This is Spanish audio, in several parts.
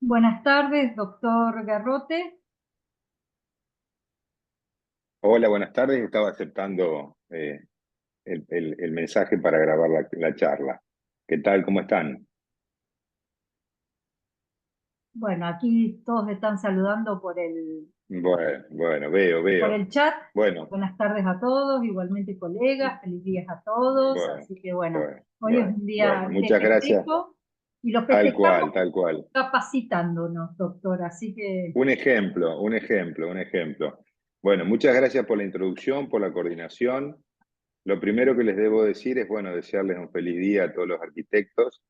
Buenas tardes, doctor Garrote. Hola, buenas tardes. Estaba aceptando el mensaje para grabar la charla. ¿Qué tal? ¿Cómo están? Bueno, aquí todos están saludando por Bueno, por veo. el chat. Bueno, Buenas tardes a todos, igualmente colegas, feliz días a todos. bueno, Así que bueno, hoy es bueno. un día Bueno, de muchas gracias. festejo y lo Tal festejamos cual, tal cual. capacitándonos, doctor. Así que, Un ejemplo. Bueno, muchas gracias por la introducción, por la coordinación. Lo primero que les debo decir es, bueno, desearles un feliz día a todos los arquitectos.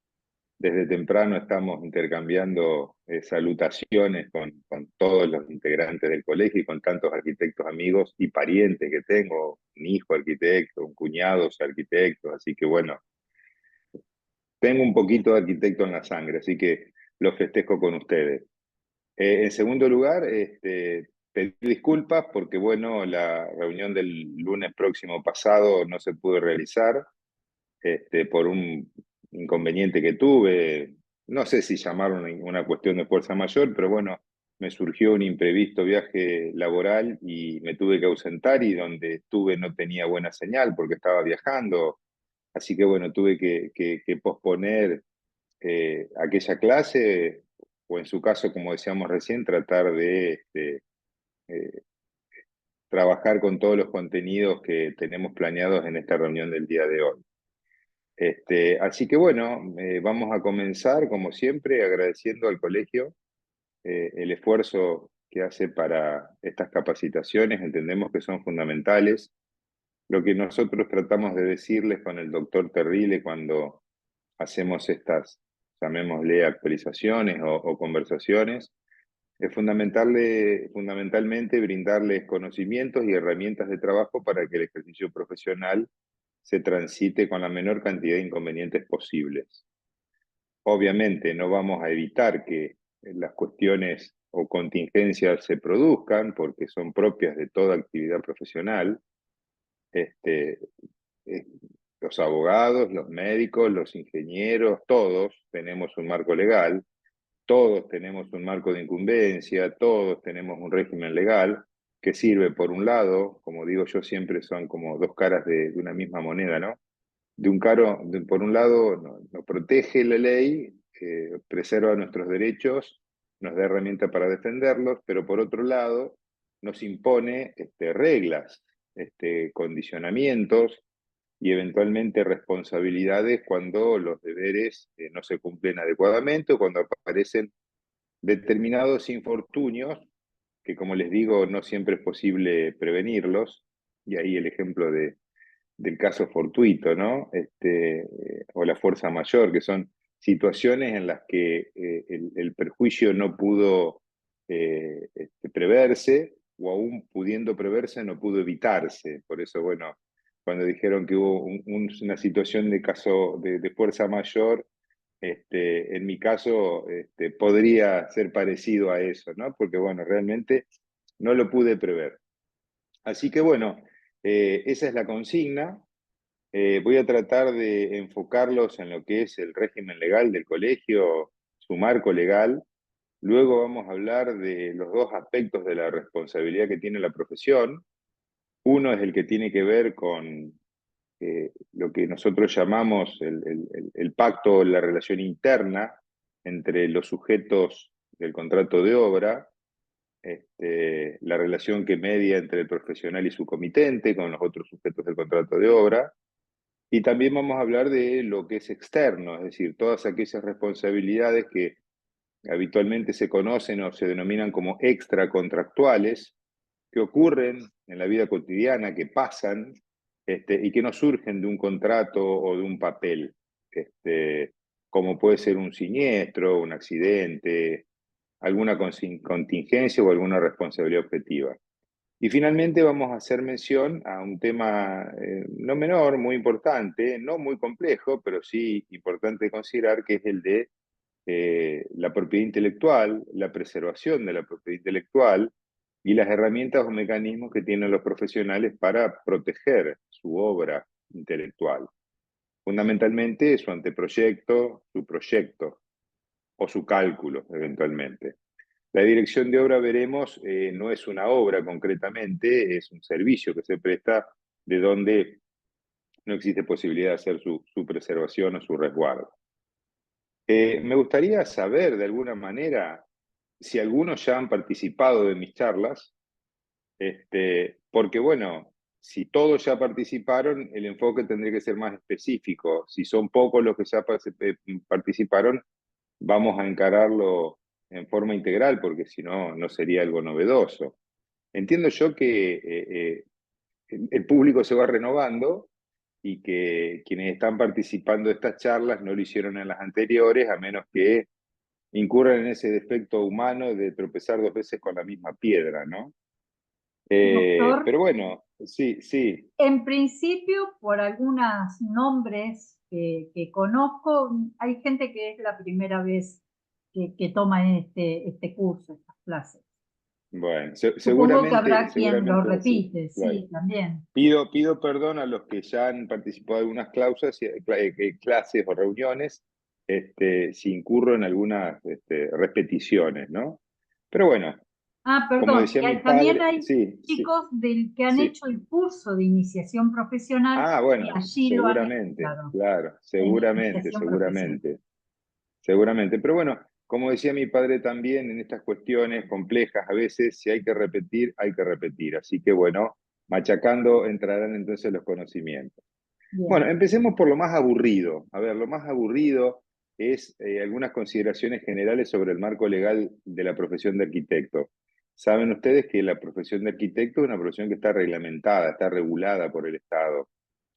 Desde temprano estamos intercambiando salutaciones con todos los integrantes del colegio y con tantos arquitectos amigos y parientes que tengo, un hijo arquitecto, un cuñado arquitecto, así que bueno, tengo un poquito de arquitecto en la sangre, así que lo festejo con ustedes. En segundo lugar, pedir disculpas porque bueno, la reunión del lunes próximo pasado no se pudo realizar por un inconveniente que tuve. No sé si llamarlo una cuestión de fuerza mayor, pero bueno, me surgió un imprevisto viaje laboral y me tuve que ausentar y donde estuve no tenía buena señal porque estaba viajando. Así que bueno, tuve que posponer aquella clase o en su caso, como decíamos recién, tratar de eh, trabajar con todos los contenidos que tenemos planeados en esta reunión del día de hoy. Así que bueno, vamos a comenzar, como siempre, agradeciendo al colegio el esfuerzo que hace para estas capacitaciones. Entendemos que son fundamentales. Lo que nosotros tratamos de decirles con el doctor Terrile cuando hacemos estas, llamémosle actualizaciones o conversaciones, es fundamentalmente brindarles conocimientos y herramientas de trabajo para que el ejercicio profesional se transite con la menor cantidad de inconvenientes posibles. Obviamente no vamos a evitar que las cuestiones o contingencias se produzcan porque son propias de toda actividad profesional. Este, eh, los abogados, los médicos, los ingenieros, todos tenemos un marco legal, todos tenemos un marco de incumbencia, todos tenemos un régimen legal que sirve por un lado, como digo yo siempre, son como dos caras de una misma moneda, ¿no? Por un lado, nos protege la ley, preserva nuestros derechos, nos da herramientas para defenderlos, pero por otro lado, nos impone reglas, condicionamientos y eventualmente responsabilidades cuando los deberes no se cumplen adecuadamente o cuando aparecen determinados infortunios que, como les digo, no siempre es posible prevenirlos. Y ahí el ejemplo del caso fortuito, ¿no? O la fuerza mayor, que son situaciones en las que el perjuicio no pudo preverse o aún pudiendo preverse no pudo evitarse. Por eso, bueno, cuando dijeron que hubo una situación de caso de fuerza mayor, en mi caso podría ser parecido a eso, ¿no? Porque, bueno, realmente no lo pude prever. Así que, bueno, esa es la consigna. Voy a tratar de enfocarlos en lo que es el régimen legal del colegio, su marco legal. Luego vamos a hablar de los dos aspectos de la responsabilidad que tiene la profesión. Uno es el que tiene que ver con lo que nosotros llamamos el pacto, la relación interna entre los sujetos del contrato de obra, la relación que media entre el profesional y su comitente con los otros sujetos del contrato de obra. Y también vamos a hablar de lo que es externo, es decir, todas aquellas responsabilidades que habitualmente se conocen o se denominan como extracontractuales, que ocurren en la vida cotidiana, que pasan y que no surgen de un contrato o de un papel, este, como puede ser un siniestro, un accidente, alguna contingencia o alguna responsabilidad objetiva. Y finalmente vamos a hacer mención a un tema no menor, muy importante, no muy complejo, pero sí importante considerar, que es el de la propiedad intelectual, la preservación de la propiedad intelectual y las herramientas o mecanismos que tienen los profesionales para proteger su obra intelectual. Fundamentalmente su anteproyecto, su proyecto. o su cálculo eventualmente. La dirección de obra, veremos, no es una obra concretamente, es un servicio que se presta de donde no existe posibilidad de hacer su preservación o su resguardo. Me gustaría saber de alguna manera si algunos ya han participado de mis charlas, porque bueno, si todos ya participaron, el enfoque tendría que ser más específico. Si son pocos los que ya participaron, vamos a encararlo en forma integral, porque si no, no sería algo novedoso. Entiendo yo que el público se va renovando y que quienes están participando de estas charlas no lo hicieron en las anteriores, a menos que incurran en ese defecto humano de tropezar dos veces con la misma piedra, ¿no? Doctor, Pero bueno, sí, sí, en principio, por algunos nombres que conozco, hay gente que es la primera vez que toma este curso, estas clases. bueno, Supongo que habrá quien lo seguramente va a ser, repite, claro. sí, también. Pido perdón a los que ya han participado de algunas clases o reuniones, si incurro en algunas repeticiones, ¿no? Pero bueno, Ah, como perdón, decía mi también padre, hay sí, sí, chicos que han sí. hecho el curso de iniciación profesional Ah, y bueno, allí lo han seguramente, estudiado, claro, en seguramente, iniciación profesional. seguramente. Seguramente, pero bueno, como decía mi padre también, en estas cuestiones complejas, a veces si hay que repetir, hay que repetir. Así que bueno, machacando entrarán entonces los conocimientos. Bueno, Bien. empecemos por lo más aburrido. A ver, lo más aburrido es algunas consideraciones generales sobre el marco legal de la profesión de arquitecto. Saben ustedes que la profesión de arquitecto es una profesión que está reglamentada, está regulada por el Estado,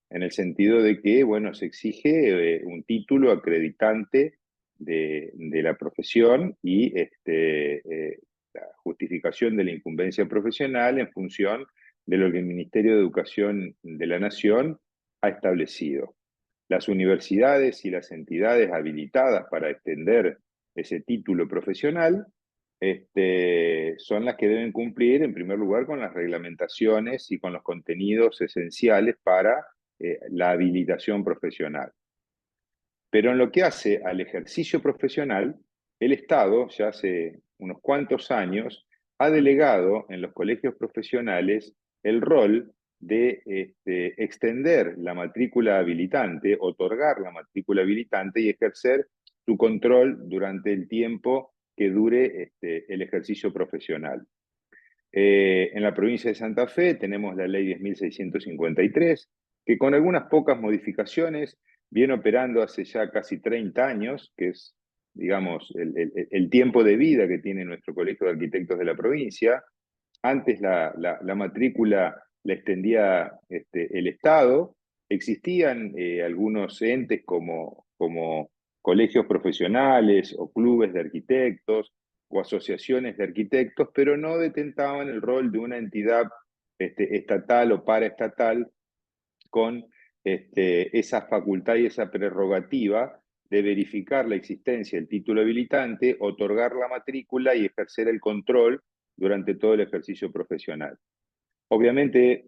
en el sentido de que, bueno, se exige un título acreditante de la profesión y la justificación de la incumbencia profesional en función de lo que el Ministerio de Educación de la Nación ha establecido. Las universidades y las entidades habilitadas para extender ese título profesional son las que deben cumplir, en primer lugar, con las reglamentaciones y con los contenidos esenciales para la habilitación profesional. Pero en lo que hace al ejercicio profesional, el Estado, ya hace unos cuantos años, ha delegado en los colegios profesionales el rol de extender la matrícula habilitante, otorgar la matrícula habilitante y ejercer su control durante el tiempo que dure el ejercicio profesional. En la provincia de Santa Fe tenemos la ley 10.653, que con algunas pocas modificaciones viene operando hace ya casi 30 años, que es, digamos, el tiempo de vida que tiene nuestro Colegio de Arquitectos de la provincia. Antes la matrícula la extendía el Estado. Existían algunos entes como colegios profesionales o clubes de arquitectos o asociaciones de arquitectos, pero no detentaban el rol de una entidad estatal o paraestatal con esa facultad y esa prerrogativa de verificar la existencia del título habilitante, otorgar la matrícula y ejercer el control durante todo el ejercicio profesional. Obviamente,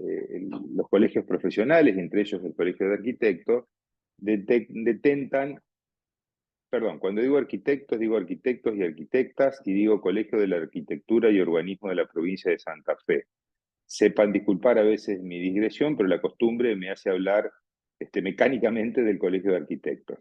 los colegios profesionales, entre ellos el Colegio de Arquitectos, detentan, perdón, cuando digo arquitectos y arquitectas y digo Colegio de la Arquitectura y Urbanismo de la provincia de Santa Fe. Sepan disculpar a veces mi digresión, pero la costumbre me hace hablar mecánicamente del Colegio de Arquitectos.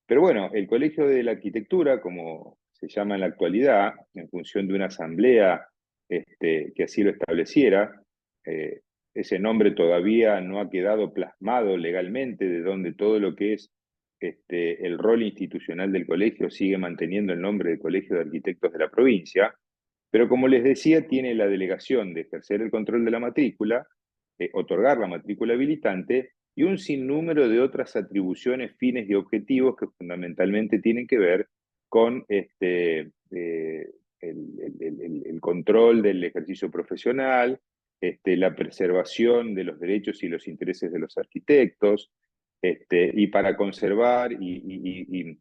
Pero bueno, el Colegio de la Arquitectura, como se llama en la actualidad, en función de una asamblea que así lo estableciera, eh, ese nombre todavía no ha quedado plasmado legalmente, de donde todo lo que es el rol institucional del colegio sigue manteniendo el nombre de Colegio de Arquitectos de la provincia, pero como les decía, tiene la delegación de ejercer el control de la matrícula, otorgar la matrícula habilitante y un sinnúmero de otras atribuciones, fines y objetivos que fundamentalmente tienen que ver con el control del ejercicio profesional, la preservación de los derechos y los intereses de los arquitectos, y para conservar y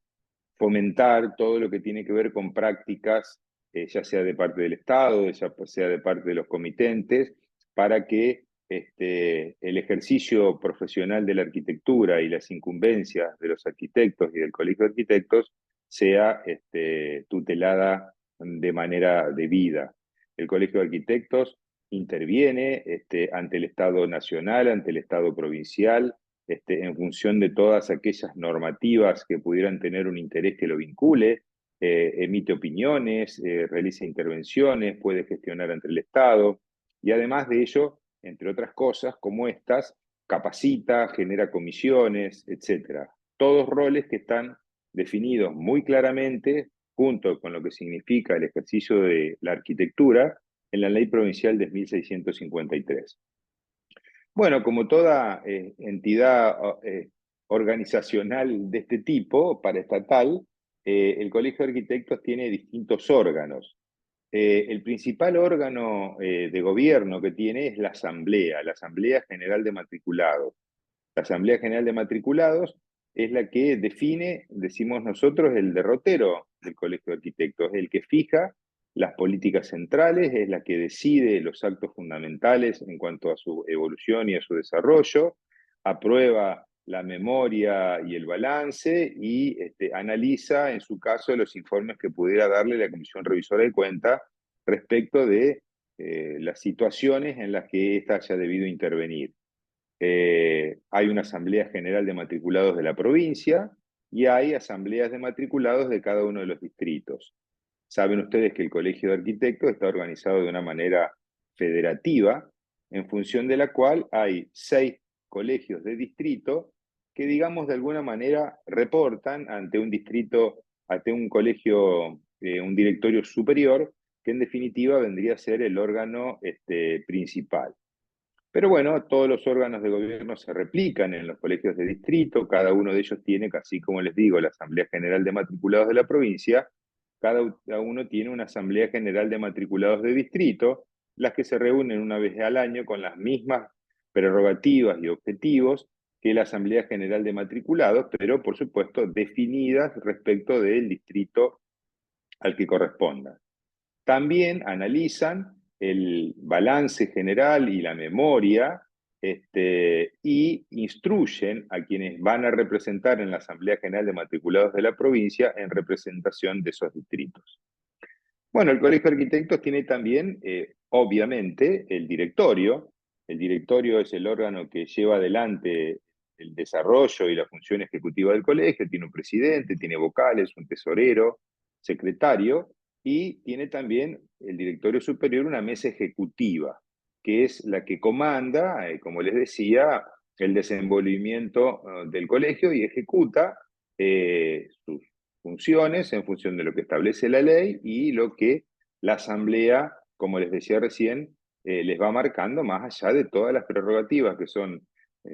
fomentar todo lo que tiene que ver con prácticas, ya sea de parte del Estado, ya sea de parte de los comitentes, para que el ejercicio profesional de la arquitectura y las incumbencias de los arquitectos y del Colegio de Arquitectos sea tutelada de manera debida. El Colegio de Arquitectos interviene ante el Estado nacional, ante el Estado provincial, en función de todas aquellas normativas que pudieran tener un interés que lo vincule, emite opiniones, realiza intervenciones, puede gestionar ante el Estado, y además de ello, entre otras cosas como estas, capacita, genera comisiones, etc. Todos roles que están definidos muy claramente, junto con lo que significa el ejercicio de la arquitectura, en la Ley Provincial de 1653. Bueno, como toda entidad organizacional de este tipo, paraestatal, el Colegio de Arquitectos tiene distintos órganos. El principal órgano de gobierno que tiene es la Asamblea General de Matriculados. La Asamblea General de Matriculados es la que define, decimos nosotros, el derrotero del Colegio de Arquitectos, es el que fija las políticas centrales, es la que decide los actos fundamentales en cuanto a su evolución y a su desarrollo, aprueba la memoria y el balance y analiza, en su caso, los informes que pudiera darle la Comisión Revisora de Cuentas respecto de las situaciones en las que ésta haya debido intervenir. Hay una asamblea general de matriculados de la provincia y hay asambleas de matriculados de cada uno de los distritos. Saben ustedes que el Colegio de Arquitectos está organizado de una manera federativa, en función de la cual hay 6 colegios de distrito que, digamos, de alguna manera reportan ante un distrito, ante un colegio, un directorio superior, que en definitiva vendría a ser el órgano principal. Pero bueno, todos los órganos de gobierno se replican en los colegios de distrito, cada uno de ellos tiene, así como les digo, la Asamblea General de Matriculados de la provincia, cada uno tiene una Asamblea General de Matriculados de distrito, las que se reúnen una vez al año con las mismas prerrogativas y objetivos que la Asamblea General de Matriculados, pero por supuesto definidas respecto del distrito al que corresponda. También analizan el balance general y la memoria y instruyen a quienes van a representar en la Asamblea General de Matriculados de la provincia en representación de esos distritos. Bueno, el Colegio de Arquitectos tiene también, obviamente, el directorio. El directorio es el órgano que lleva adelante el desarrollo y la función ejecutiva del colegio. Tiene un presidente, tiene vocales, un tesorero, secretario, y tiene también el directorio superior una mesa ejecutiva, que es la que comanda, como les decía, el desenvolvimiento del colegio y ejecuta sus funciones en función de lo que establece la ley y lo que la Asamblea, como les decía recién, les va marcando más allá de todas las prerrogativas que son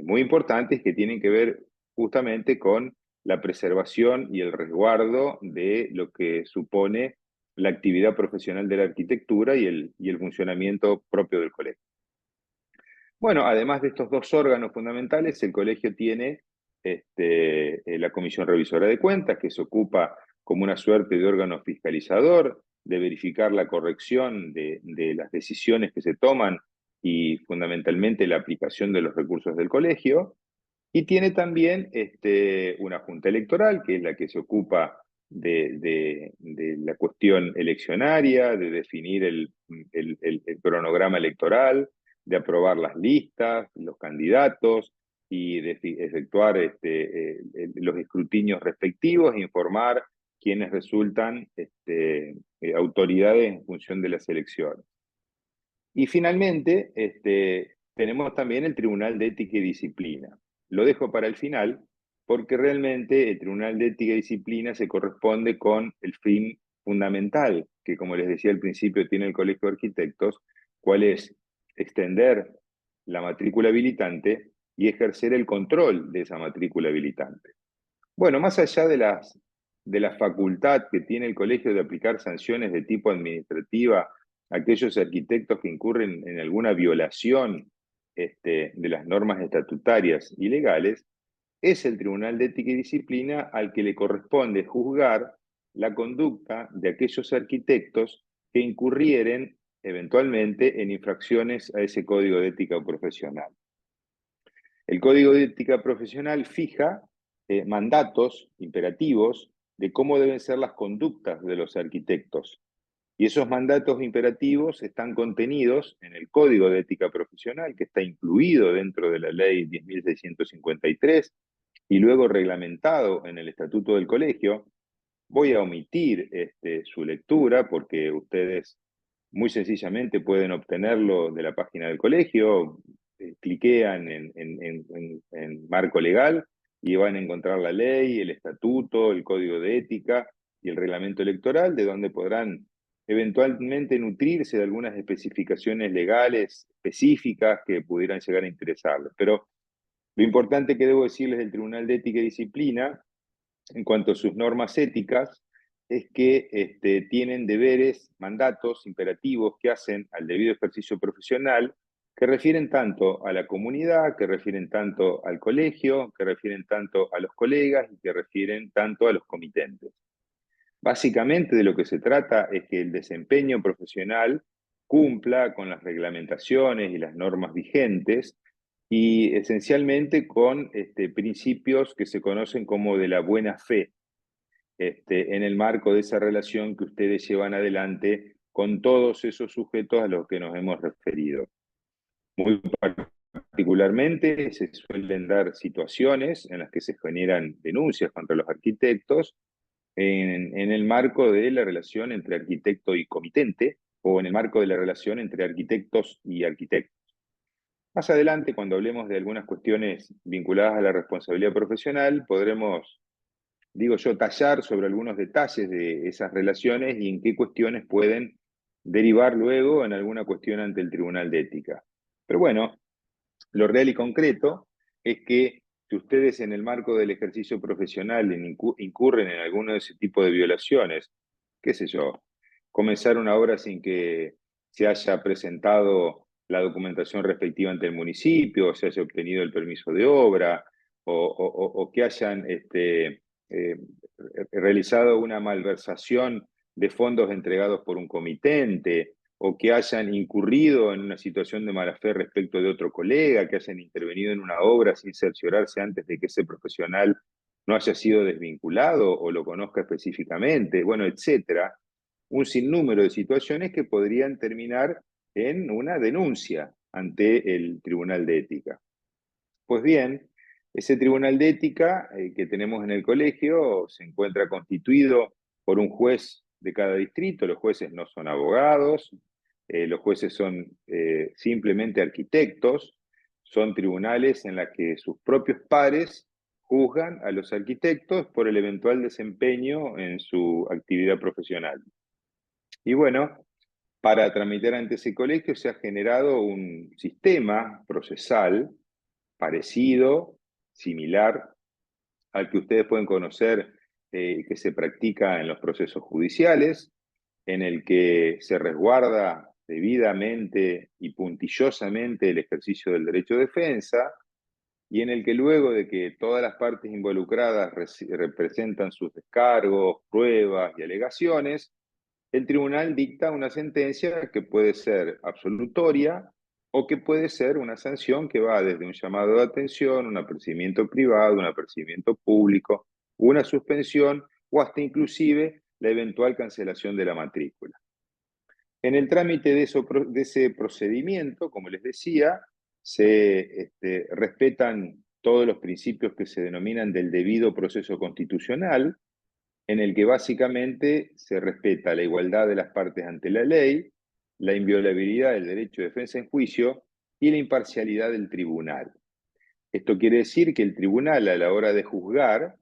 muy importantes, que tienen que ver justamente con la preservación y el resguardo de lo que supone la actividad profesional de la arquitectura y el funcionamiento propio del colegio. Bueno, además de estos dos órganos fundamentales, el colegio tiene la Comisión Revisora de Cuentas, que se ocupa como una suerte de órgano fiscalizador, de verificar la corrección de las decisiones que se toman y fundamentalmente la aplicación de los recursos del colegio. Y tiene también una junta electoral, que es la que se ocupa de la cuestión eleccionaria, de definir el cronograma electoral, de aprobar las listas, los candidatos y de efectuar los escrutinios respectivos e informar quienes resultan autoridades en función de las elecciones. Y finalmente, tenemos también el Tribunal de Ética y Disciplina. Lo dejo para el final porque realmente el Tribunal de Ética y Disciplina se corresponde con el fin fundamental que, como les decía al principio, tiene el Colegio de Arquitectos, cuál es extender la matrícula habilitante y ejercer el control de esa matrícula habilitante. Bueno, más allá de la facultad que tiene el colegio de aplicar sanciones de tipo administrativa a aquellos arquitectos que incurren en alguna violación de las normas estatutarias y legales, es el Tribunal de Ética y Disciplina al que le corresponde juzgar la conducta de aquellos arquitectos que incurrieren eventualmente en infracciones a ese código de ética profesional. El Código de Ética Profesional fija mandatos imperativos de cómo deben ser las conductas de los arquitectos. Y esos mandatos imperativos están contenidos en el Código de Ética Profesional, que está incluido dentro de la Ley 10.653 y luego reglamentado en el Estatuto del Colegio. Voy a omitir su lectura porque ustedes muy sencillamente pueden obtenerlo de la página del colegio, cliquean en marco legal y van a encontrar la ley, el estatuto, el código de ética y el reglamento electoral, de donde podrán eventualmente nutrirse de algunas especificaciones legales específicas que pudieran llegar a interesarles. Pero lo importante que debo decirles del Tribunal de Ética y Disciplina en cuanto a sus normas éticas, es que tienen deberes, mandatos, imperativos que hacen al debido ejercicio profesional, que refieren tanto a la comunidad, que refieren tanto al colegio, que refieren tanto a los colegas y que refieren tanto a los comitentes. Básicamente de lo que se trata es que el desempeño profesional cumpla con las reglamentaciones y las normas vigentes y esencialmente con principios que se conocen como de la buena fe, en el marco de esa relación que ustedes llevan adelante con todos esos sujetos a los que nos hemos referido. Muy particularmente se suelen dar situaciones en las que se generan denuncias contra los arquitectos en el marco de la relación entre arquitecto y comitente o en el marco de la relación entre arquitectos y arquitectos. Más adelante, cuando hablemos de algunas cuestiones vinculadas a la responsabilidad profesional, podremos, digo yo, tallar sobre algunos detalles de esas relaciones y en qué cuestiones pueden derivar luego en alguna cuestión ante el Tribunal de Ética. Pero bueno, lo real y concreto es que si ustedes en el marco del ejercicio profesional incurren en alguno de ese tipo de violaciones, qué sé yo, comenzar una obra sin que se haya presentado la documentación respectiva ante el municipio, o se haya obtenido el permiso de obra, o que hayan realizado una malversación de fondos entregados por un comitente, o que hayan incurrido en una situación de mala fe respecto de otro colega, que hayan intervenido en una obra sin cerciorarse antes de que ese profesional no haya sido desvinculado o lo conozca específicamente, bueno, etcétera. Un sinnúmero de situaciones que podrían terminar en una denuncia ante el Tribunal de Ética. Pues bien, ese Tribunal de Ética que tenemos en el colegio se encuentra constituido por un juez de cada distrito. Los jueces no son abogados, los jueces son simplemente arquitectos, son tribunales en los que sus propios pares juzgan a los arquitectos por el eventual desempeño en su actividad profesional. Y bueno, para tramitar ante ese colegio se ha generado un sistema procesal parecido, similar al que ustedes pueden conocer que se practica en los procesos judiciales, en el que se resguarda debidamente y puntillosamente el ejercicio del derecho de defensa, y en el que luego de que todas las partes involucradas representan sus descargos, pruebas y alegaciones, el tribunal dicta una sentencia que puede ser absolutoria o que puede ser una sanción que va desde un llamado de atención, un apercibimiento privado, un apercibimiento público, una suspensión o hasta inclusive la eventual cancelación de la matrícula. En el trámite de ese procedimiento, como les decía, se respetan todos los principios que se denominan del debido proceso constitucional, en el que básicamente se respeta la igualdad de las partes ante la ley, la inviolabilidad del derecho de defensa en juicio y la imparcialidad del tribunal. Esto quiere decir que el tribunal, a la hora de juzgar,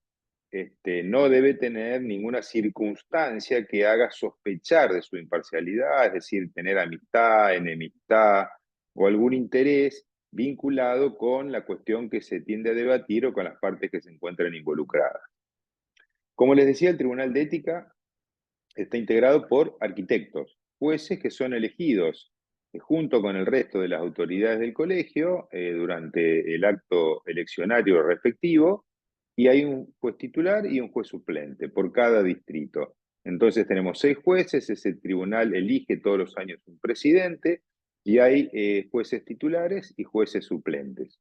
no debe tener ninguna circunstancia que haga sospechar de su imparcialidad, es decir, tener amistad, enemistad o algún interés vinculado con la cuestión que se tiende a debatir o con las partes que se encuentran involucradas. Como les decía, el Tribunal de Ética está integrado por arquitectos, jueces que son elegidos junto con el resto de las autoridades del colegio durante el acto eleccionario respectivo, y hay un juez titular y un juez suplente por cada distrito. Entonces tenemos 6 jueces, ese tribunal elige todos los años un presidente, y hay jueces titulares y jueces suplentes.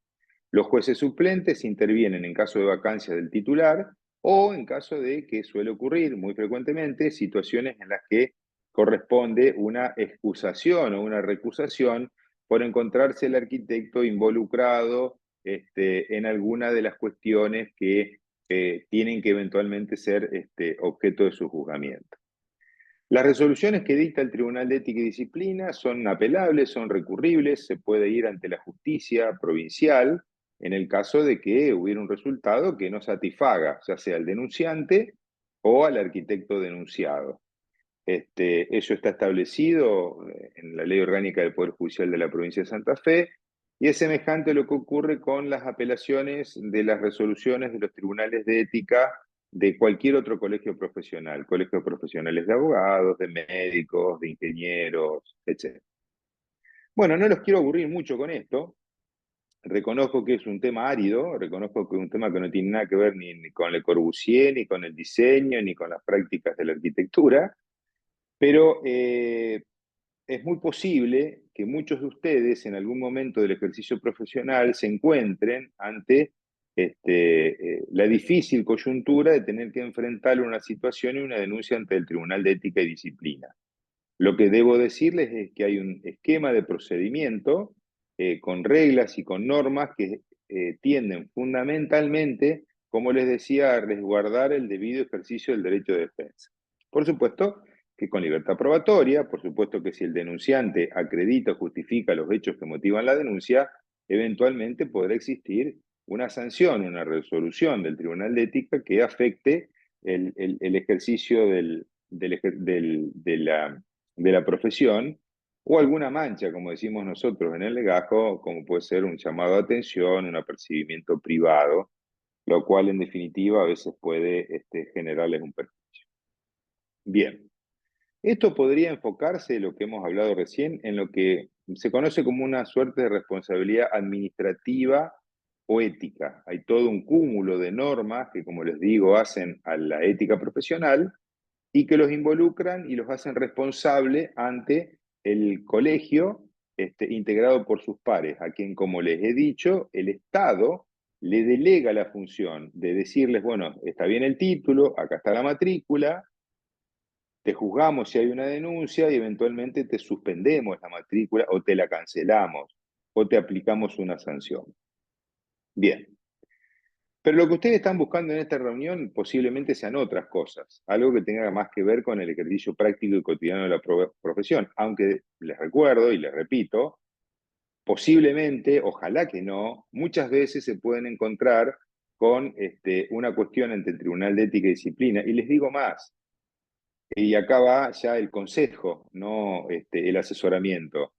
Los jueces suplentes intervienen en caso de vacancia del titular o en caso de que suele ocurrir muy frecuentemente situaciones en las que corresponde una excusación o una recusación por encontrarse el arquitecto involucrado en alguna de las cuestiones que tienen que eventualmente ser objeto de su juzgamiento. Las resoluciones que dicta el Tribunal de Ética y Disciplina son apelables, son recurribles, se puede ir ante la justicia provincial en el caso de que hubiera un resultado que no satisfaga, ya sea al denunciante o al arquitecto denunciado. Eso está establecido en la Ley Orgánica del Poder Judicial de la Provincia de Santa Fe y es semejante a lo que ocurre con las apelaciones de las resoluciones de los tribunales de ética de cualquier otro colegio profesional, colegios profesionales de abogados, de médicos, de ingenieros, etc. Bueno, no los quiero aburrir mucho con esto. Reconozco que es un tema árido, reconozco que es un tema que no tiene nada que ver ni con Le Corbusier, ni con el diseño, ni con las prácticas de la arquitectura, pero es muy posible que muchos de ustedes en algún momento del ejercicio profesional se encuentren ante la difícil coyuntura de tener que enfrentar una situación y una denuncia ante el Tribunal de Ética y Disciplina. Lo que debo decirles es que hay un esquema de procedimiento con reglas y con normas que tienden fundamentalmente, como les decía, a resguardar el debido ejercicio del derecho de defensa. Por supuesto que con libertad probatoria, por supuesto que si el denunciante acredita o justifica los hechos que motivan la denuncia, eventualmente podrá existir una sanción, una resolución del Tribunal de Ética que afecte el ejercicio de la profesión, o alguna mancha, como decimos nosotros en el legajo, como puede ser un llamado de atención, un apercibimiento privado, lo cual en definitiva a veces puede generarles un perjuicio. Bien, esto podría enfocarse, lo que hemos hablado recién, en lo que se conoce como una suerte de responsabilidad administrativa o ética. Hay todo un cúmulo de normas que, como les digo, hacen a la ética profesional y que los involucran y los hacen responsable ante el colegio integrado por sus pares, a quien, como les he dicho, el Estado le delega la función de decirles, bueno, está bien el título, acá está la matrícula, te juzgamos si hay una denuncia y eventualmente te suspendemos la matrícula o te la cancelamos o te aplicamos una sanción. Bien. Pero lo que ustedes están buscando en esta reunión posiblemente sean otras cosas, algo que tenga más que ver con el ejercicio práctico y cotidiano de la profesión, aunque les recuerdo y les repito, posiblemente, ojalá que no, muchas veces se pueden encontrar con una cuestión ante el Tribunal de Ética y Disciplina, y les digo más, y acá va ya el consejo, no el asesoramiento.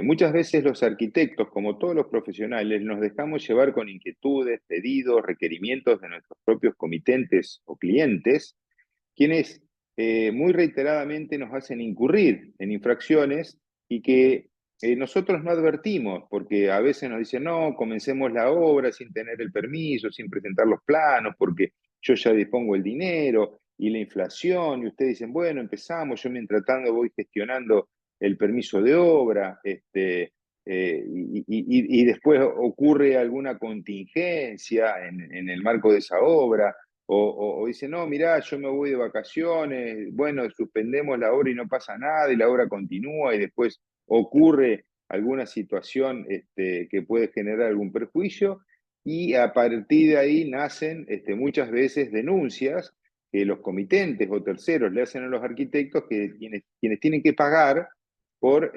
Muchas veces los arquitectos, como todos los profesionales, nos dejamos llevar con inquietudes, pedidos, requerimientos de nuestros propios comitentes o clientes, quienes muy reiteradamente nos hacen incurrir en infracciones y que nosotros no advertimos, porque a veces nos dicen, no, comencemos la obra sin tener el permiso, sin presentar los planos, porque yo ya dispongo el dinero y la inflación, y ustedes dicen, bueno, empezamos, yo mientras tanto voy gestionando el permiso de obra, y después ocurre alguna contingencia en el marco de esa obra, o dice, no, mirá, yo me voy de vacaciones, bueno, suspendemos la obra y no pasa nada, y la obra continúa, y después ocurre alguna situación que puede generar algún perjuicio, y a partir de ahí nacen muchas veces denuncias que los comitentes o terceros le hacen a los arquitectos, quienes tienen que pagar por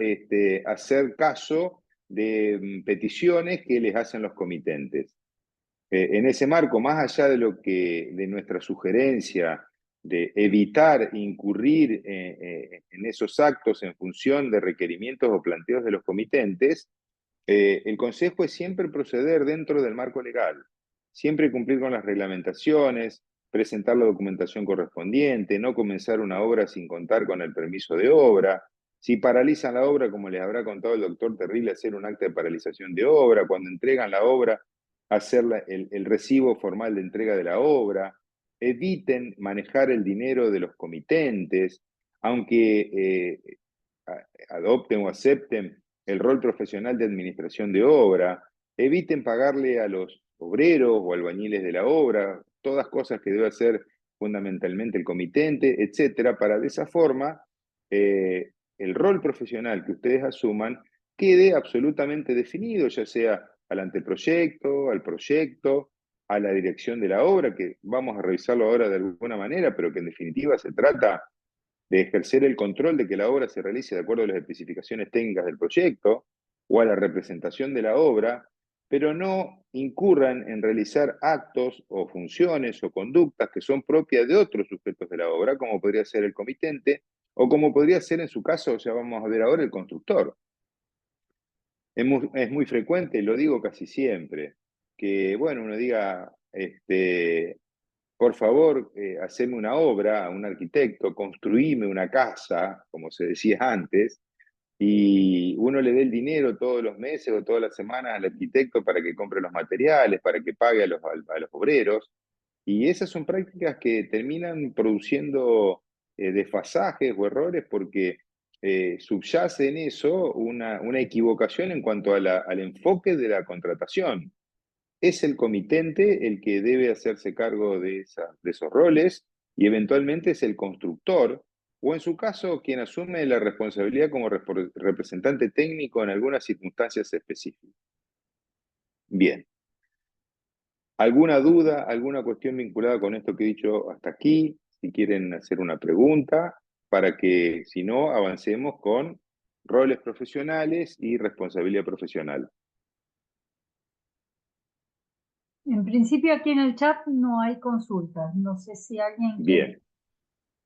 hacer caso de peticiones que les hacen los comitentes. En ese marco, más allá de nuestra sugerencia de evitar incurrir en esos actos en función de requerimientos o planteos de los comitentes, el consejo es siempre proceder dentro del marco legal, siempre cumplir con las reglamentaciones, presentar la documentación correspondiente, no comenzar una obra sin contar con el permiso de obra. Si paralizan la obra, como les habrá contado el doctor Terrible, hacer un acta de paralización de obra. Cuando entregan la obra, hacer el recibo formal de entrega de la obra. Eviten manejar el dinero de los comitentes, aunque adopten o acepten el rol profesional de administración de obra, eviten pagarle a los obreros o albañiles de la obra, todas cosas que debe hacer fundamentalmente el comitente, etcétera, para de esa forma el rol profesional que ustedes asuman quede absolutamente definido, ya sea al anteproyecto, al proyecto, a la dirección de la obra, que vamos a revisarlo ahora de alguna manera, pero que en definitiva se trata de ejercer el control de que la obra se realice de acuerdo a las especificaciones técnicas del proyecto o a la representación de la obra, pero no incurran en realizar actos o funciones o conductas que son propias de otros sujetos de la obra, como podría ser el comitente o como podría ser en su caso, ya vamos a ver ahora, el constructor. Es muy frecuente, lo digo casi siempre, que bueno, uno diga, por favor, haceme una obra a un arquitecto, construíme una casa, como se decía antes, y uno le dé el dinero todos los meses o todas las semanas al arquitecto para que compre los materiales, para que pague a los obreros, y esas son prácticas que terminan produciendo desfasajes o errores porque subyace en eso una equivocación en cuanto al enfoque de la contratación. Es el comitente el que debe hacerse cargo de esos roles y eventualmente es el constructor o en su caso quien asume la responsabilidad como representante técnico en algunas circunstancias específicas. Bien, ¿alguna duda, alguna cuestión vinculada con esto que he dicho hasta aquí? Si quieren hacer una pregunta, para que si no avancemos con roles profesionales y responsabilidad profesional. En principio aquí en el chat no hay consultas. No sé si alguien quiere Bien,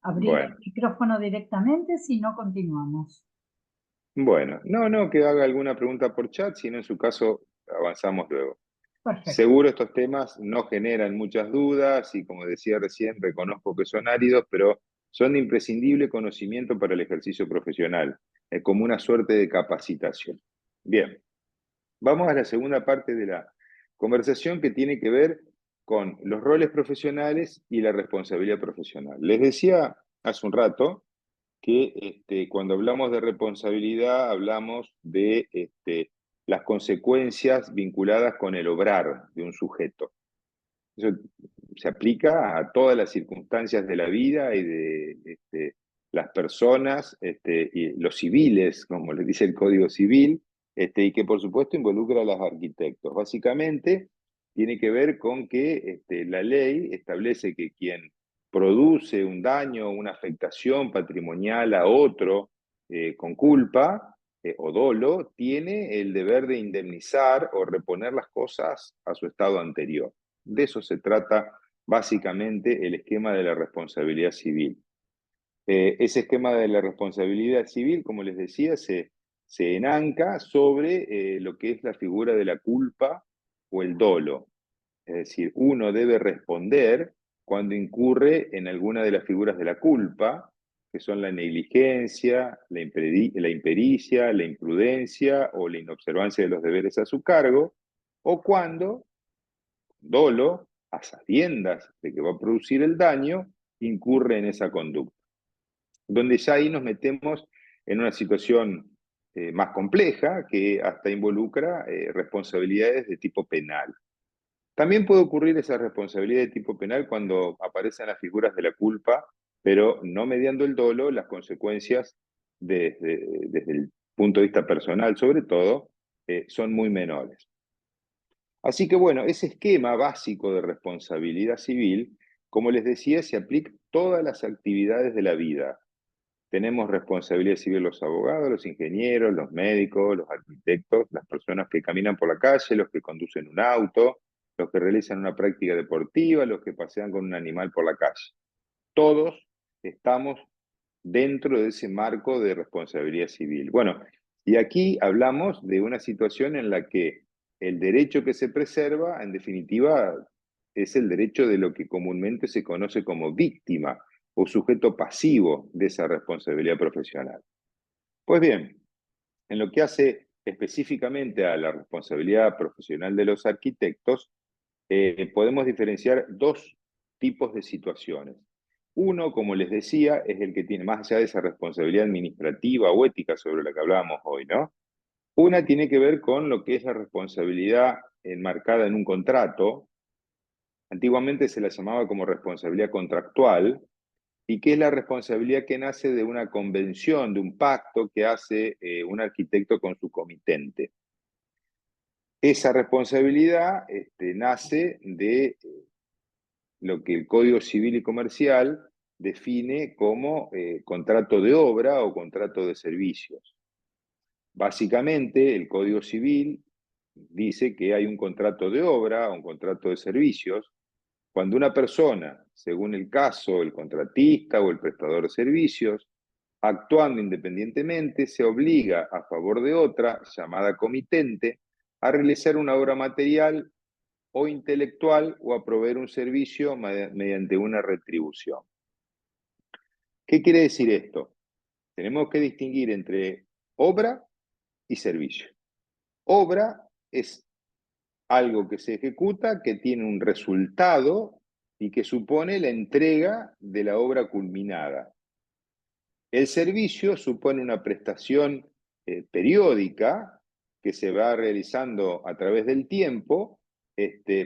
abrir el bueno. micrófono directamente, si no continuamos. Bueno, no que haga alguna pregunta por chat, sino en su caso avanzamos luego. Perfecto. Seguro estos temas no generan muchas dudas y como decía recién, reconozco que son áridos, pero son de imprescindible conocimiento para el ejercicio profesional. Es como una suerte de capacitación. Bien, vamos a la segunda parte de la conversación que tiene que ver con los roles profesionales y la responsabilidad profesional. Les decía hace un rato que cuando hablamos de responsabilidad hablamos de las consecuencias vinculadas con el obrar de un sujeto. Eso se aplica a todas las circunstancias de la vida y de las personas y los civiles, como les dice el Código Civil, y que por supuesto involucra a los arquitectos. Básicamente tiene que ver con que la ley establece que quien produce un daño o una afectación patrimonial a otro con culpa o dolo, tiene el deber de indemnizar o reponer las cosas a su estado anterior. De eso se trata básicamente el esquema de la responsabilidad civil. Ese esquema de la responsabilidad civil, como les decía, se enanca sobre lo que es la figura de la culpa o el dolo. Es decir, uno debe responder cuando incurre en alguna de las figuras de la culpa, que son la negligencia, la impericia, la imprudencia o la inobservancia de los deberes a su cargo, o cuando dolo, a sabiendas de que va a producir el daño, incurre en esa conducta. Donde ya ahí nos metemos en una situación más compleja que hasta involucra responsabilidades de tipo penal. También puede ocurrir esa responsabilidad de tipo penal cuando aparecen las figuras de la culpa, pero no mediando el dolo, las consecuencias desde el punto de vista personal, sobre todo, son muy menores. Así que bueno, ese esquema básico de responsabilidad civil, como les decía, se aplica a todas las actividades de la vida. Tenemos responsabilidad civil los abogados, los ingenieros, los médicos, los arquitectos, las personas que caminan por la calle, los que conducen un auto, los que realizan una práctica deportiva, los que pasean con un animal por la calle. Todos estamos dentro de ese marco de responsabilidad civil. Bueno, y aquí hablamos de una situación en la que el derecho que se preserva, en definitiva, es el derecho de lo que comúnmente se conoce como víctima o sujeto pasivo de esa responsabilidad profesional. Pues bien, en lo que hace específicamente a la responsabilidad profesional de los arquitectos, podemos diferenciar dos tipos de situaciones. Uno, como les decía, es el que tiene más allá de esa responsabilidad administrativa o ética sobre la que hablábamos hoy, ¿no? Una tiene que ver con lo que es la responsabilidad enmarcada en un contrato, Antiguamente se la llamaba como responsabilidad contractual, y que es la responsabilidad que nace de una convención, de un pacto que hace un arquitecto con su comitente. Esa responsabilidad nace de lo que el Código Civil y Comercial define como contrato de obra o contrato de servicios. Básicamente, el Código Civil dice que hay un contrato de obra o un contrato de servicios cuando una persona, según el caso, el contratista o el prestador de servicios, actuando independientemente, se obliga a favor de otra, llamada comitente, a realizar una obra material o intelectual o a proveer un servicio mediante una retribución. ¿Qué quiere decir esto? Tenemos que distinguir entre obra y servicio. Obra es algo que se ejecuta, que tiene un resultado y que supone la entrega de la obra culminada. El servicio supone una prestación periódica que se va realizando a través del tiempo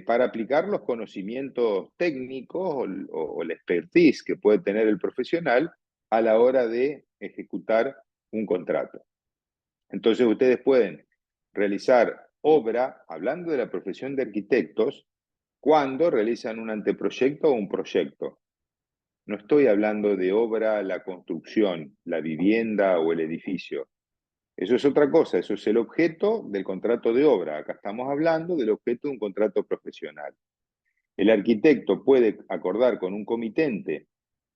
para aplicar los conocimientos técnicos o la expertise que puede tener el profesional a la hora de ejecutar un contrato. Entonces ustedes pueden realizar obra, hablando de la profesión de arquitectos, cuando realizan un anteproyecto o un proyecto. No estoy hablando de obra, la construcción, la vivienda o el edificio. Eso es otra cosa, eso es el objeto del contrato de obra. Acá estamos hablando del objeto de un contrato profesional. El arquitecto puede acordar con un comitente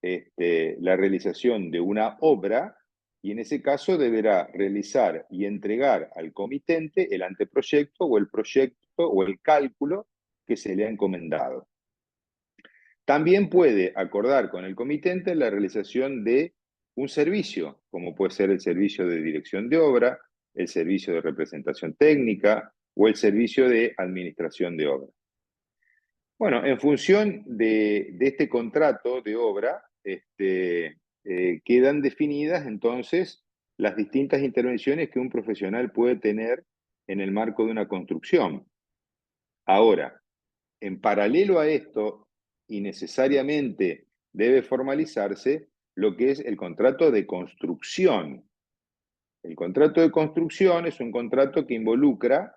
la realización de una obra y en ese caso deberá realizar y entregar al comitente el anteproyecto o el proyecto o el cálculo que se le ha encomendado. También puede acordar con el comitente la realización de un servicio, como puede ser el servicio de dirección de obra, el servicio de representación técnica o el servicio de administración de obra. Bueno, en función de este contrato de obra, quedan definidas entonces las distintas intervenciones que un profesional puede tener en el marco de una construcción. Ahora, en paralelo a esto, y necesariamente debe formalizarse lo que es el contrato de construcción. El contrato de construcción es un contrato que involucra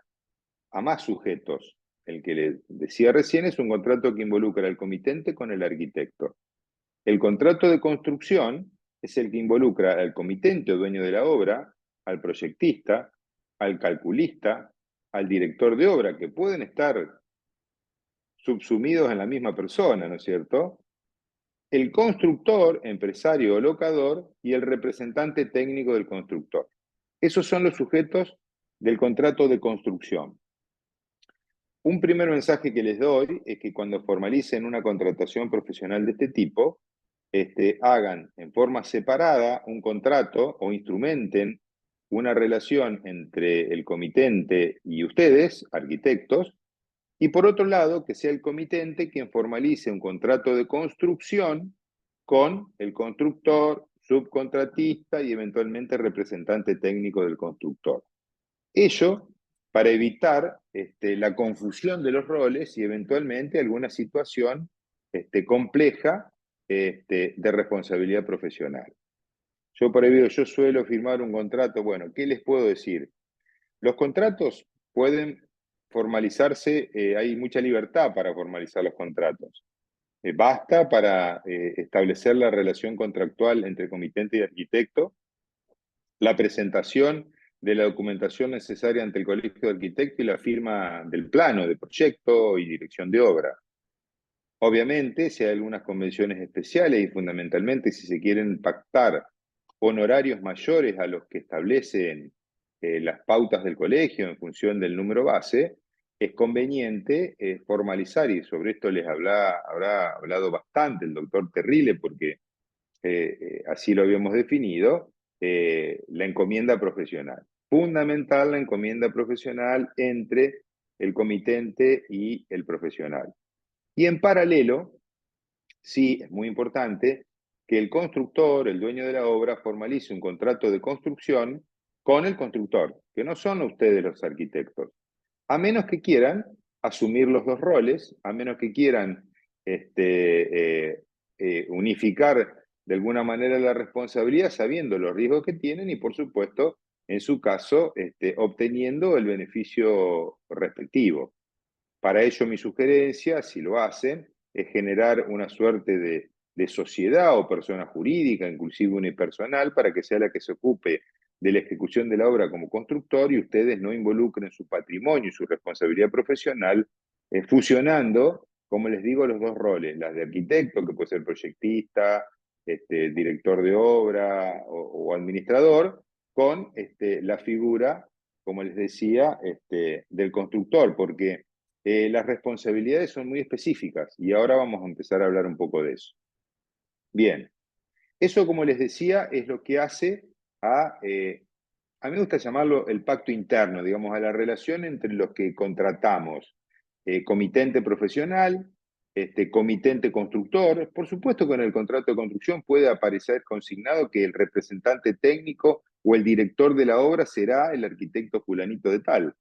a más sujetos. El que les decía recién es un contrato que involucra al comitente con el arquitecto. El contrato de construcción es el que involucra al comitente o dueño de la obra, al proyectista, al calculista, al director de obra, que pueden estar subsumidos en la misma persona, ¿no es cierto? El constructor, empresario o locador y el representante técnico del constructor. Esos son los sujetos del contrato de construcción. Un primer mensaje que les doy es que cuando formalicen una contratación profesional de este tipo, hagan en forma separada un contrato o instrumenten una relación entre el comitente y ustedes, arquitectos, y por otro lado, que sea el comitente quien formalice un contrato de construcción con el constructor, subcontratista y eventualmente representante técnico del constructor. Ello para evitar la confusión de los roles y eventualmente alguna situación compleja de responsabilidad profesional. Yo por ello, yo suelo firmar un contrato, bueno, ¿qué les puedo decir? Los contratos pueden formalizarse, hay mucha libertad para formalizar los contratos. Basta para establecer la relación contractual entre comitente y arquitecto, la presentación de la documentación necesaria ante el Colegio de Arquitectos y la firma del plano de proyecto y dirección de obra. Obviamente, si hay algunas convenciones especiales y fundamentalmente si se quieren pactar honorarios mayores a los que establecen las pautas del colegio en función del número base, es conveniente formalizar, y sobre esto les habrá hablado bastante el doctor Terrile, porque así lo habíamos definido, la encomienda profesional. Fundamental la encomienda profesional entre el comitente y el profesional. Y en paralelo, sí, es muy importante que el constructor, el dueño de la obra, formalice un contrato de construcción con el constructor, que no son ustedes los arquitectos, a menos que quieran asumir los dos roles, a menos que quieran unificar de alguna manera la responsabilidad, sabiendo los riesgos que tienen y, por supuesto, en su caso, obteniendo el beneficio respectivo. Para ello, mi sugerencia, si lo hacen, es generar una suerte de sociedad o persona jurídica, inclusive unipersonal, para que sea la que se ocupe de la ejecución de la obra como constructor y ustedes no involucren su patrimonio y su responsabilidad profesional, fusionando, como les digo, los dos roles, las de arquitecto, que puede ser proyectista, director de obra o administrador, con la figura, como les decía, del constructor, porque las responsabilidades son muy específicas y ahora vamos a empezar a hablar un poco de eso. Bien, eso, como les decía, es lo que hace a mí me gusta llamarlo el pacto interno, digamos, a la relación entre los que contratamos, comitente profesional, comitente constructor. Por supuesto que en el contrato de construcción puede aparecer consignado que el representante técnico o el director de la obra será el arquitecto fulanito de tal.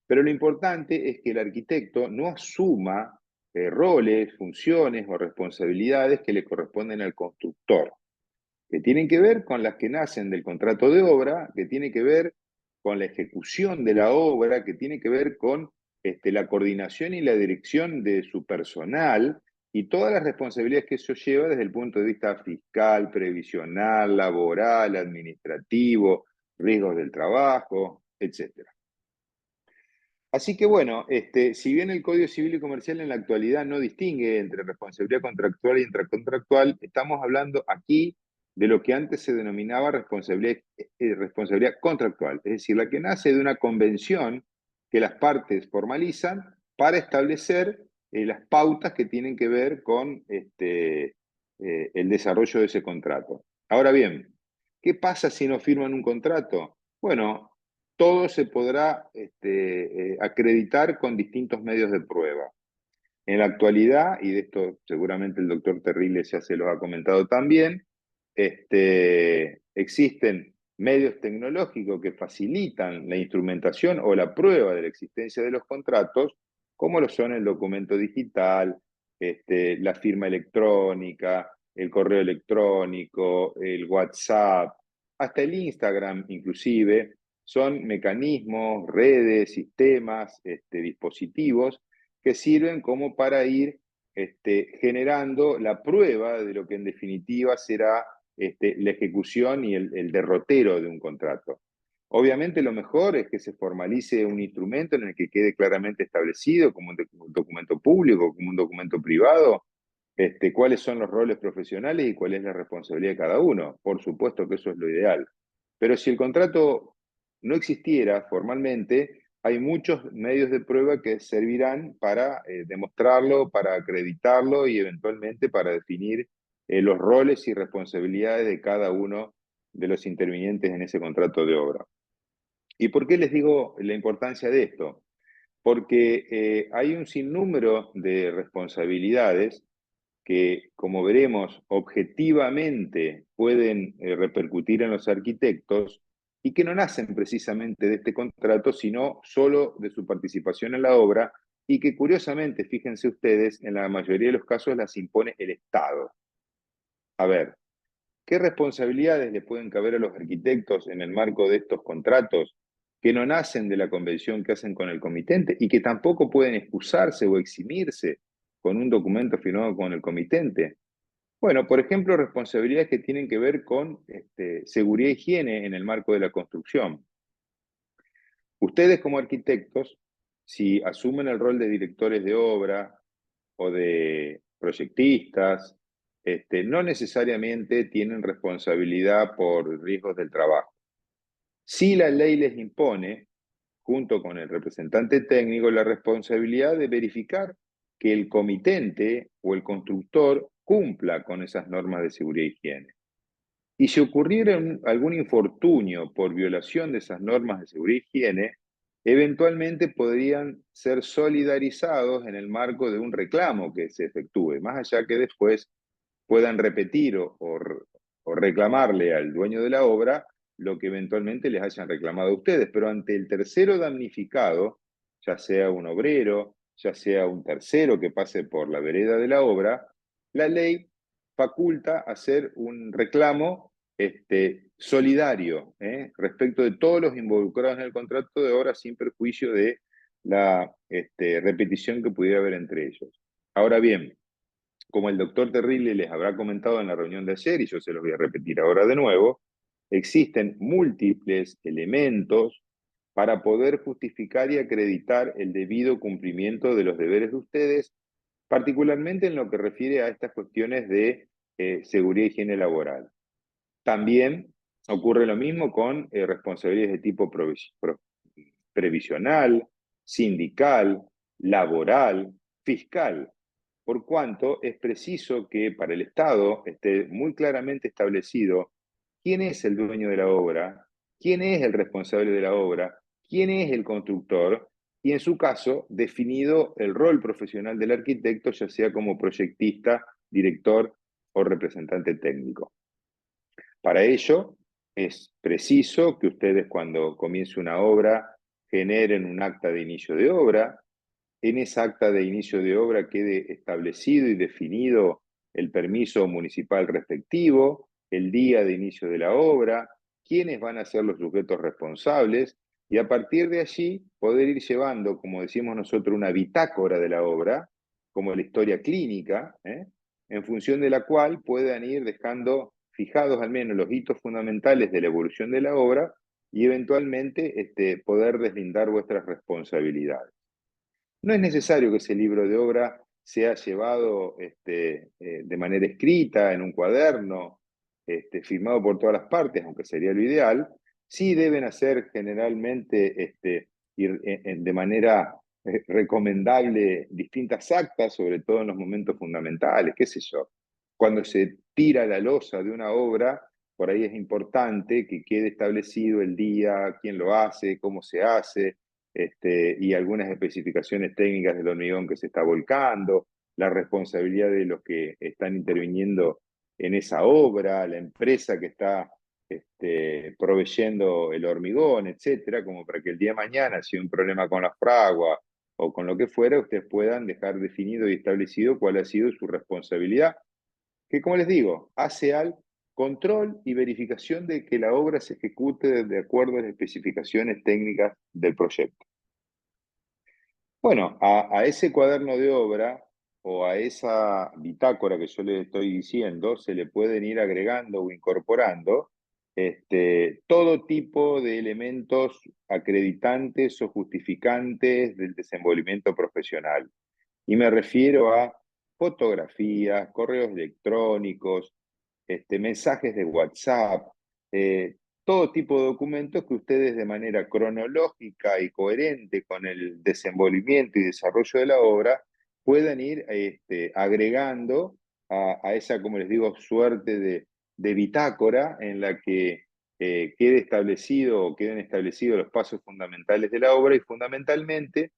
Pero lo importante es que el arquitecto no asuma roles, funciones o responsabilidades que le corresponden al constructor, que tienen que ver con las que nacen del contrato de obra, que tiene que ver con la ejecución de la obra, que tiene que ver con la coordinación y la dirección de su personal y todas las responsabilidades que eso lleva desde el punto de vista fiscal, previsional, laboral, administrativo, riesgos del trabajo, etc. Así que bueno, si bien el Código Civil y Comercial en la actualidad no distingue entre responsabilidad contractual y intracontractual, estamos hablando aquí de lo que antes se denominaba responsabilidad contractual, es decir, la que nace de una convención que las partes formalizan para establecer las pautas que tienen que ver con el desarrollo de ese contrato. Ahora bien, ¿qué pasa si no firman un contrato? Bueno, todo se podrá acreditar con distintos medios de prueba. En la actualidad, y de esto seguramente el doctor Terriles ya se lo ha comentado también, existen medios tecnológicos que facilitan la instrumentación o la prueba de la existencia de los contratos, como lo son el documento digital, la firma electrónica, el correo electrónico, el WhatsApp, hasta el Instagram inclusive. Son mecanismos, redes, sistemas, dispositivos que sirven como para ir generando la prueba de lo que en definitiva será la ejecución y el derrotero de un contrato. Obviamente lo mejor es que se formalice un instrumento en el que quede claramente establecido como un documento público, como un documento privado, cuáles son los roles profesionales y cuál es la responsabilidad de cada uno. Por supuesto que eso es lo ideal. Pero si el contrato no existiera formalmente, hay muchos medios de prueba que servirán para demostrarlo, para acreditarlo y eventualmente para definir los roles y responsabilidades de cada uno de los intervinientes en ese contrato de obra. ¿Y por qué les digo la importancia de esto? Porque hay un sinnúmero de responsabilidades que, como veremos, objetivamente pueden repercutir en los arquitectos y que no nacen precisamente de este contrato, sino solo de su participación en la obra y que curiosamente, fíjense ustedes, en la mayoría de los casos las impone el Estado. A ver, ¿qué responsabilidades le pueden caber a los arquitectos en el marco de estos contratos que no nacen de la convención que hacen con el comitente y que tampoco pueden excusarse o eximirse con un documento firmado con el comitente? Bueno, por ejemplo, responsabilidades que tienen que ver con seguridad e higiene en el marco de la construcción. Ustedes como arquitectos, si asumen el rol de directores de obra o de proyectistas, no necesariamente tienen responsabilidad por riesgos del trabajo. Si la ley les impone, junto con el representante técnico, la responsabilidad de verificar que el comitente o el constructor cumpla con esas normas de seguridad e higiene. Y si ocurriera algún infortunio por violación de esas normas de seguridad e higiene, eventualmente podrían ser solidarizados en el marco de un reclamo que se efectúe, más allá que después puedan repetir o reclamarle al dueño de la obra lo que eventualmente les hayan reclamado a ustedes. Pero ante el tercero damnificado, ya sea un obrero, ya sea un tercero que pase por la vereda de la obra, la ley faculta hacer un reclamo solidario respecto de todos los involucrados en el contrato de obra sin perjuicio de la repetición que pudiera haber entre ellos. Ahora bien, como el doctor Terrile les habrá comentado en la reunión de ayer, y yo se los voy a repetir ahora de nuevo, existen múltiples elementos para poder justificar y acreditar el debido cumplimiento de los deberes de ustedes, particularmente en lo que refiere a estas cuestiones de seguridad y higiene laboral. También ocurre lo mismo con responsabilidades de tipo previsional, sindical, laboral, fiscal, por cuanto es preciso que para el Estado esté muy claramente establecido quién es el dueño de la obra, quién es el responsable de la obra, quién es el constructor, y en su caso, definido el rol profesional del arquitecto, ya sea como proyectista, director o representante técnico. Para ello, es preciso que ustedes cuando comience una obra generen un acta de inicio de obra. En esa acta de inicio de obra quede establecido y definido el permiso municipal respectivo, el día de inicio de la obra, quiénes van a ser los sujetos responsables, y a partir de allí poder ir llevando, como decimos nosotros, una bitácora de la obra, como la historia clínica, en función de la cual puedan ir dejando fijados al menos los hitos fundamentales de la evolución de la obra y eventualmente poder deslindar vuestras responsabilidades. No es necesario que ese libro de obra sea llevado de manera escrita, en un cuaderno, firmado por todas las partes, aunque sería lo ideal. Sí deben hacer generalmente de manera recomendable distintas actas, sobre todo en los momentos fundamentales, qué sé yo. Cuando se tira la losa de una obra, por ahí es importante que quede establecido el día, quién lo hace, cómo se hace, y algunas especificaciones técnicas del hormigón que se está volcando, la responsabilidad de los que están interviniendo en esa obra, la empresa que está proveyendo el hormigón, etcétera, como para que el día de mañana, si hay un problema con la fragua o con lo que fuera, ustedes puedan dejar definido y establecido cuál ha sido su responsabilidad, que como les digo, hace al control y verificación de que la obra se ejecute de acuerdo a las especificaciones técnicas del proyecto. Bueno, a ese cuaderno de obra o a esa bitácora que yo les estoy diciendo, se le pueden ir agregando o incorporando todo tipo de elementos acreditantes o justificantes del desenvolvimiento profesional. Y me refiero a fotografías, correos electrónicos, mensajes de WhatsApp, todo tipo de documentos que ustedes de manera cronológica y coherente con el desenvolvimiento y desarrollo de la obra puedan ir agregando a esa, como les digo, suerte de bitácora en la que quede establecido o queden establecidos los pasos fundamentales de la obra y fundamentalmente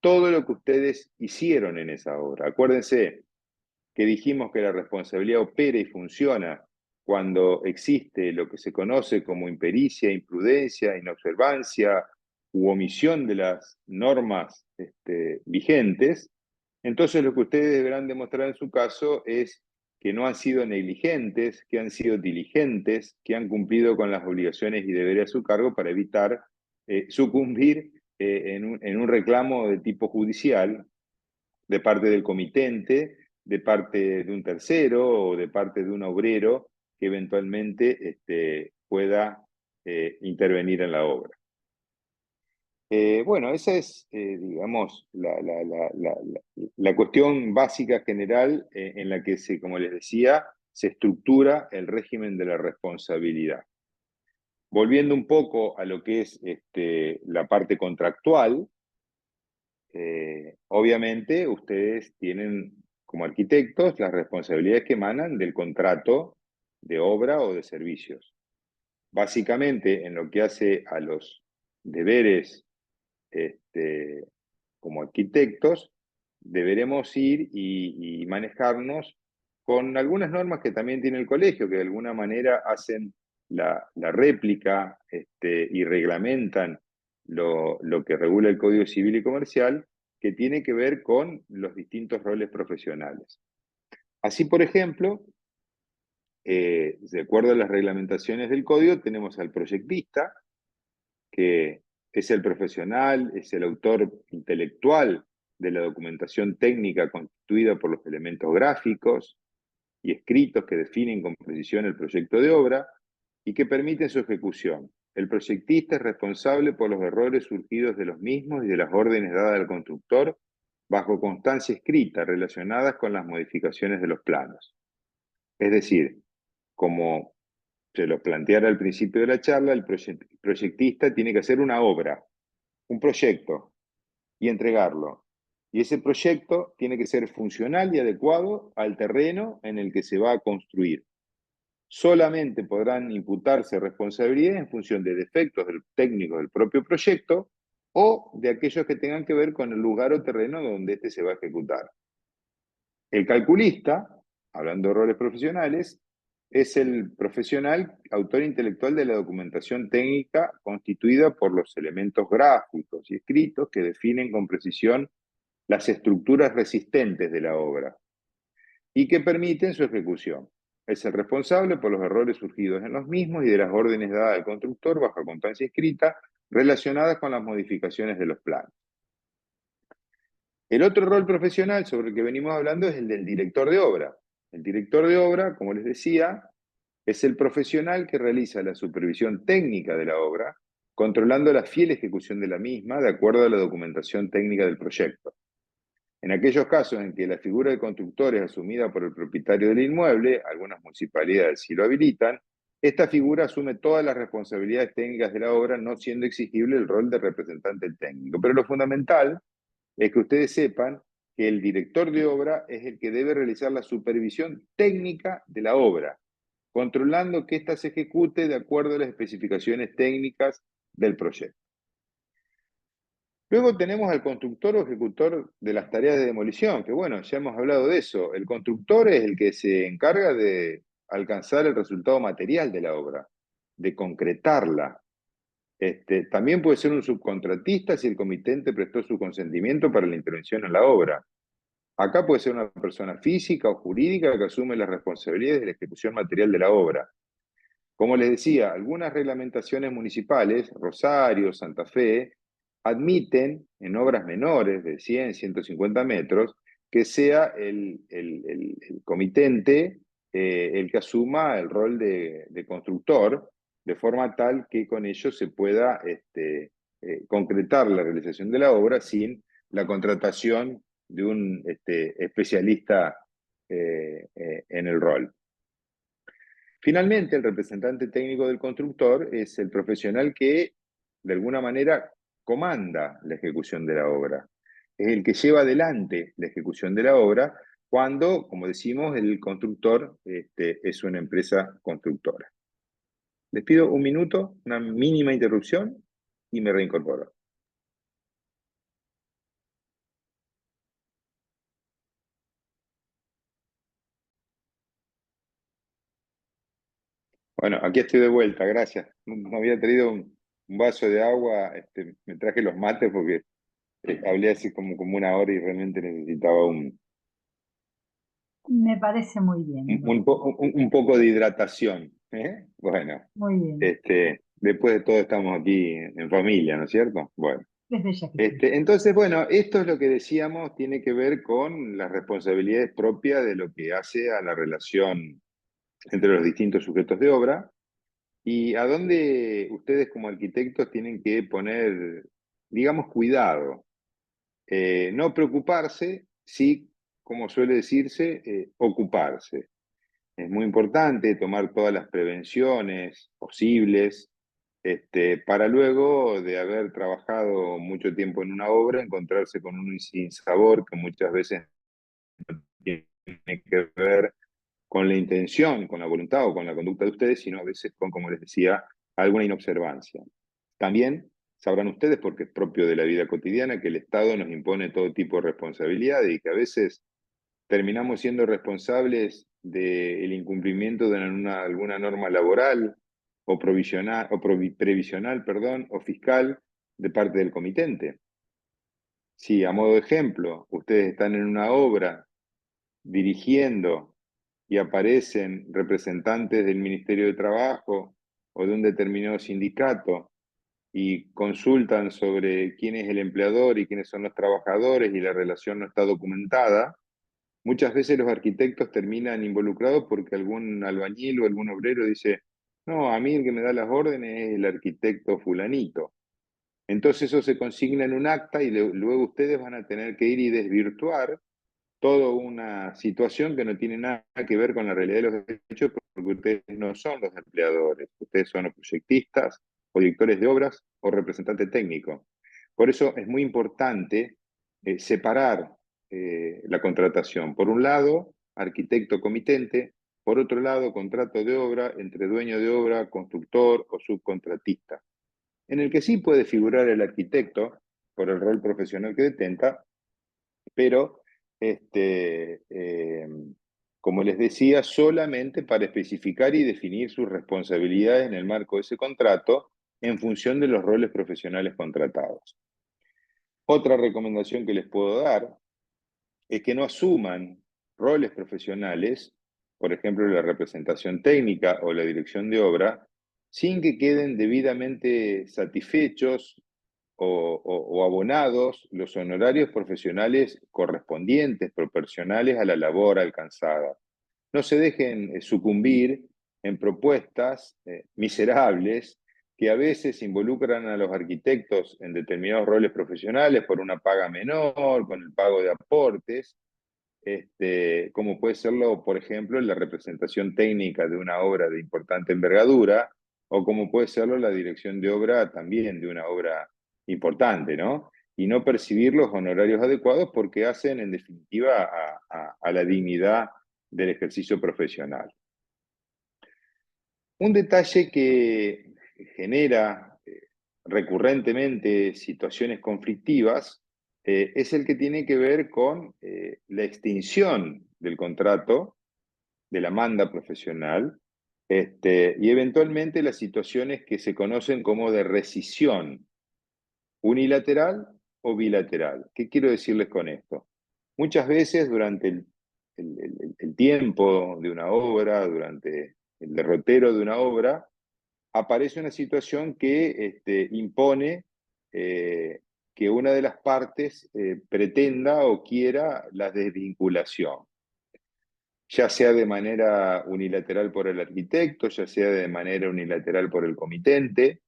todo lo que ustedes hicieron en esa obra. Acuérdense que dijimos que la responsabilidad opera y funciona cuando existe lo que se conoce como impericia, imprudencia, inobservancia u omisión de las normas vigentes. Entonces lo que ustedes deberán demostrar en su caso es que no han sido negligentes, que han sido diligentes, que han cumplido con las obligaciones y deberes a su cargo para evitar sucumbir en un reclamo de tipo judicial de parte del comitente, de parte de un tercero o de parte de un obrero que eventualmente pueda intervenir en la obra. Bueno, esa es, digamos, la cuestión básica general en la que se, como les decía, se estructura el régimen de la responsabilidad. Volviendo un poco a lo que es la parte contractual, obviamente ustedes tienen como arquitectos las responsabilidades que emanan del contrato de obra o de servicios. Básicamente, en lo que hace a los deberes como arquitectos, deberemos ir y manejarnos con algunas normas que también tiene el colegio, que de alguna manera hacen la réplica y reglamentan lo que regula el Código Civil y Comercial, que tiene que ver con los distintos roles profesionales. Así, por ejemplo, de acuerdo a las reglamentaciones del código, tenemos al proyectista, que es el profesional, es el autor intelectual de la documentación técnica constituida por los elementos gráficos y escritos que definen con precisión el proyecto de obra y que permiten su ejecución. El proyectista es responsable por los errores surgidos de los mismos y de las órdenes dadas al constructor bajo constancia escrita relacionadas con las modificaciones de los planos. Es decir, como se lo planteara al principio de la charla, el proyectista tiene que hacer una obra, un proyecto, y entregarlo. Y ese proyecto tiene que ser funcional y adecuado al terreno en el que se va a construir. Solamente podrán imputarse responsabilidades en función de defectos técnicos del propio proyecto o de aquellos que tengan que ver con el lugar o terreno donde éste se va a ejecutar. El calculista, hablando de roles profesionales, es el profesional autor intelectual de la documentación técnica constituida por los elementos gráficos y escritos que definen con precisión las estructuras resistentes de la obra y que permiten su ejecución. Es el responsable por los errores surgidos en los mismos y de las órdenes dadas al constructor bajo constancia escrita relacionadas con las modificaciones de los planos. El otro rol profesional sobre el que venimos hablando es el del director de obra. El director de obra, como les decía, es el profesional que realiza la supervisión técnica de la obra, controlando la fiel ejecución de la misma de acuerdo a la documentación técnica del proyecto. En aquellos casos en que la figura de constructor es asumida por el propietario del inmueble, algunas municipalidades sí lo habilitan, esta figura asume todas las responsabilidades técnicas de la obra, no siendo exigible el rol de representante técnico. Pero lo fundamental es que ustedes sepan que el director de obra es el que debe realizar la supervisión técnica de la obra, controlando que ésta se ejecute de acuerdo a las especificaciones técnicas del proyecto. Luego tenemos al constructor o ejecutor de las tareas de demolición, que bueno, ya hemos hablado de eso. El constructor es el que se encarga de alcanzar el resultado material de la obra, de concretarla. También puede ser un subcontratista si el comitente prestó su consentimiento para la intervención en la obra. Acá puede ser una persona física o jurídica que asume las responsabilidades de la ejecución material de la obra. Como les decía, algunas reglamentaciones municipales, Rosario, Santa Fe, admiten en obras menores de 100, 150 metros que sea el comitente el que asuma el rol de constructor, de forma tal que con ello se pueda concretar la realización de la obra sin la contratación de un especialista en el rol. Finalmente, el representante técnico del constructor es el profesional que, de alguna manera, comanda la ejecución de la obra. Es el que lleva adelante la ejecución de la obra cuando, como decimos, el constructor es una empresa constructora. Les pido un minuto, una mínima interrupción y me reincorporo. Bueno, aquí estoy de vuelta, gracias. No había traído un vaso de agua, me traje los mates porque hablé así como una hora y realmente necesitaba Me parece muy bien, un poco de hidratación. ¿Eh? Bueno, muy bien. después de todo estamos aquí en familia, ¿no es cierto? Bueno, Desde ya que sí. entonces, bueno, esto es lo que decíamos, tiene que ver con las responsabilidades propias de lo que hace a la relación entre los distintos sujetos de obra y a dónde ustedes como arquitectos tienen que poner, digamos, cuidado. No preocuparse, sí, como suele decirse, ocuparse. Es muy importante tomar todas las prevenciones posibles para luego de haber trabajado mucho tiempo en una obra, encontrarse con un sinsabor que muchas veces tiene que ver con la intención, con la voluntad o con la conducta de ustedes, sino a veces con, como les decía, alguna inobservancia. También sabrán ustedes, porque es propio de la vida cotidiana, que el Estado nos impone todo tipo de responsabilidades y que a veces terminamos siendo responsables del incumplimiento de alguna norma laboral o, previsional, perdón, o fiscal de parte del comitente. Si a modo de ejemplo, ustedes están en una obra dirigiendo y aparecen representantes del Ministerio de Trabajo o de un determinado sindicato y consultan sobre quién es el empleador y quiénes son los trabajadores y la relación no está documentada, muchas veces los arquitectos terminan involucrados porque algún albañil o algún obrero dice, no, a mí el que me da las órdenes es el arquitecto fulanito. Entonces eso se consigna en un acta y luego ustedes van a tener que ir y desvirtuar toda una situación que no tiene nada que ver con la realidad de los hechos, porque ustedes no son los empleadores, ustedes son los proyectistas o directores de obras o representantes técnicos. Por eso es muy importante separar la contratación. Por un lado, arquitecto comitente, por otro lado, contrato de obra entre dueño de obra, constructor o subcontratista, en el que sí puede figurar el arquitecto por el rol profesional que detenta, pero como les decía, solamente para especificar y definir sus responsabilidades en el marco de ese contrato en función de los roles profesionales contratados. Otra recomendación que les puedo dar es que no asuman roles profesionales, por ejemplo, la representación técnica o la dirección de obra, sin que queden debidamente satisfechos o abonados los honorarios profesionales correspondientes, proporcionales a la labor alcanzada. No se dejen sucumbir en propuestas miserables que a veces involucran a los arquitectos en determinados roles profesionales por una paga menor, con el pago de aportes, como puede serlo, por ejemplo, en la representación técnica de una obra de importante envergadura, o como puede serlo la dirección de obra también de una obra importante, ¿no? Y no percibir los honorarios adecuados porque hacen, en definitiva, a la dignidad del ejercicio profesional. Un detalle que genera recurrentemente situaciones conflictivas es el que tiene que ver con la extinción del contrato, de la manda profesional, y eventualmente las situaciones que se conocen como de rescisión unilateral o bilateral. ¿Qué quiero decirles con esto? Muchas veces durante el tiempo de una obra, durante el derrotero de una obra, aparece una situación que impone que una de las partes pretenda o quiera la desvinculación, ya sea de manera unilateral por el arquitecto, ya sea de manera unilateral por el comitente,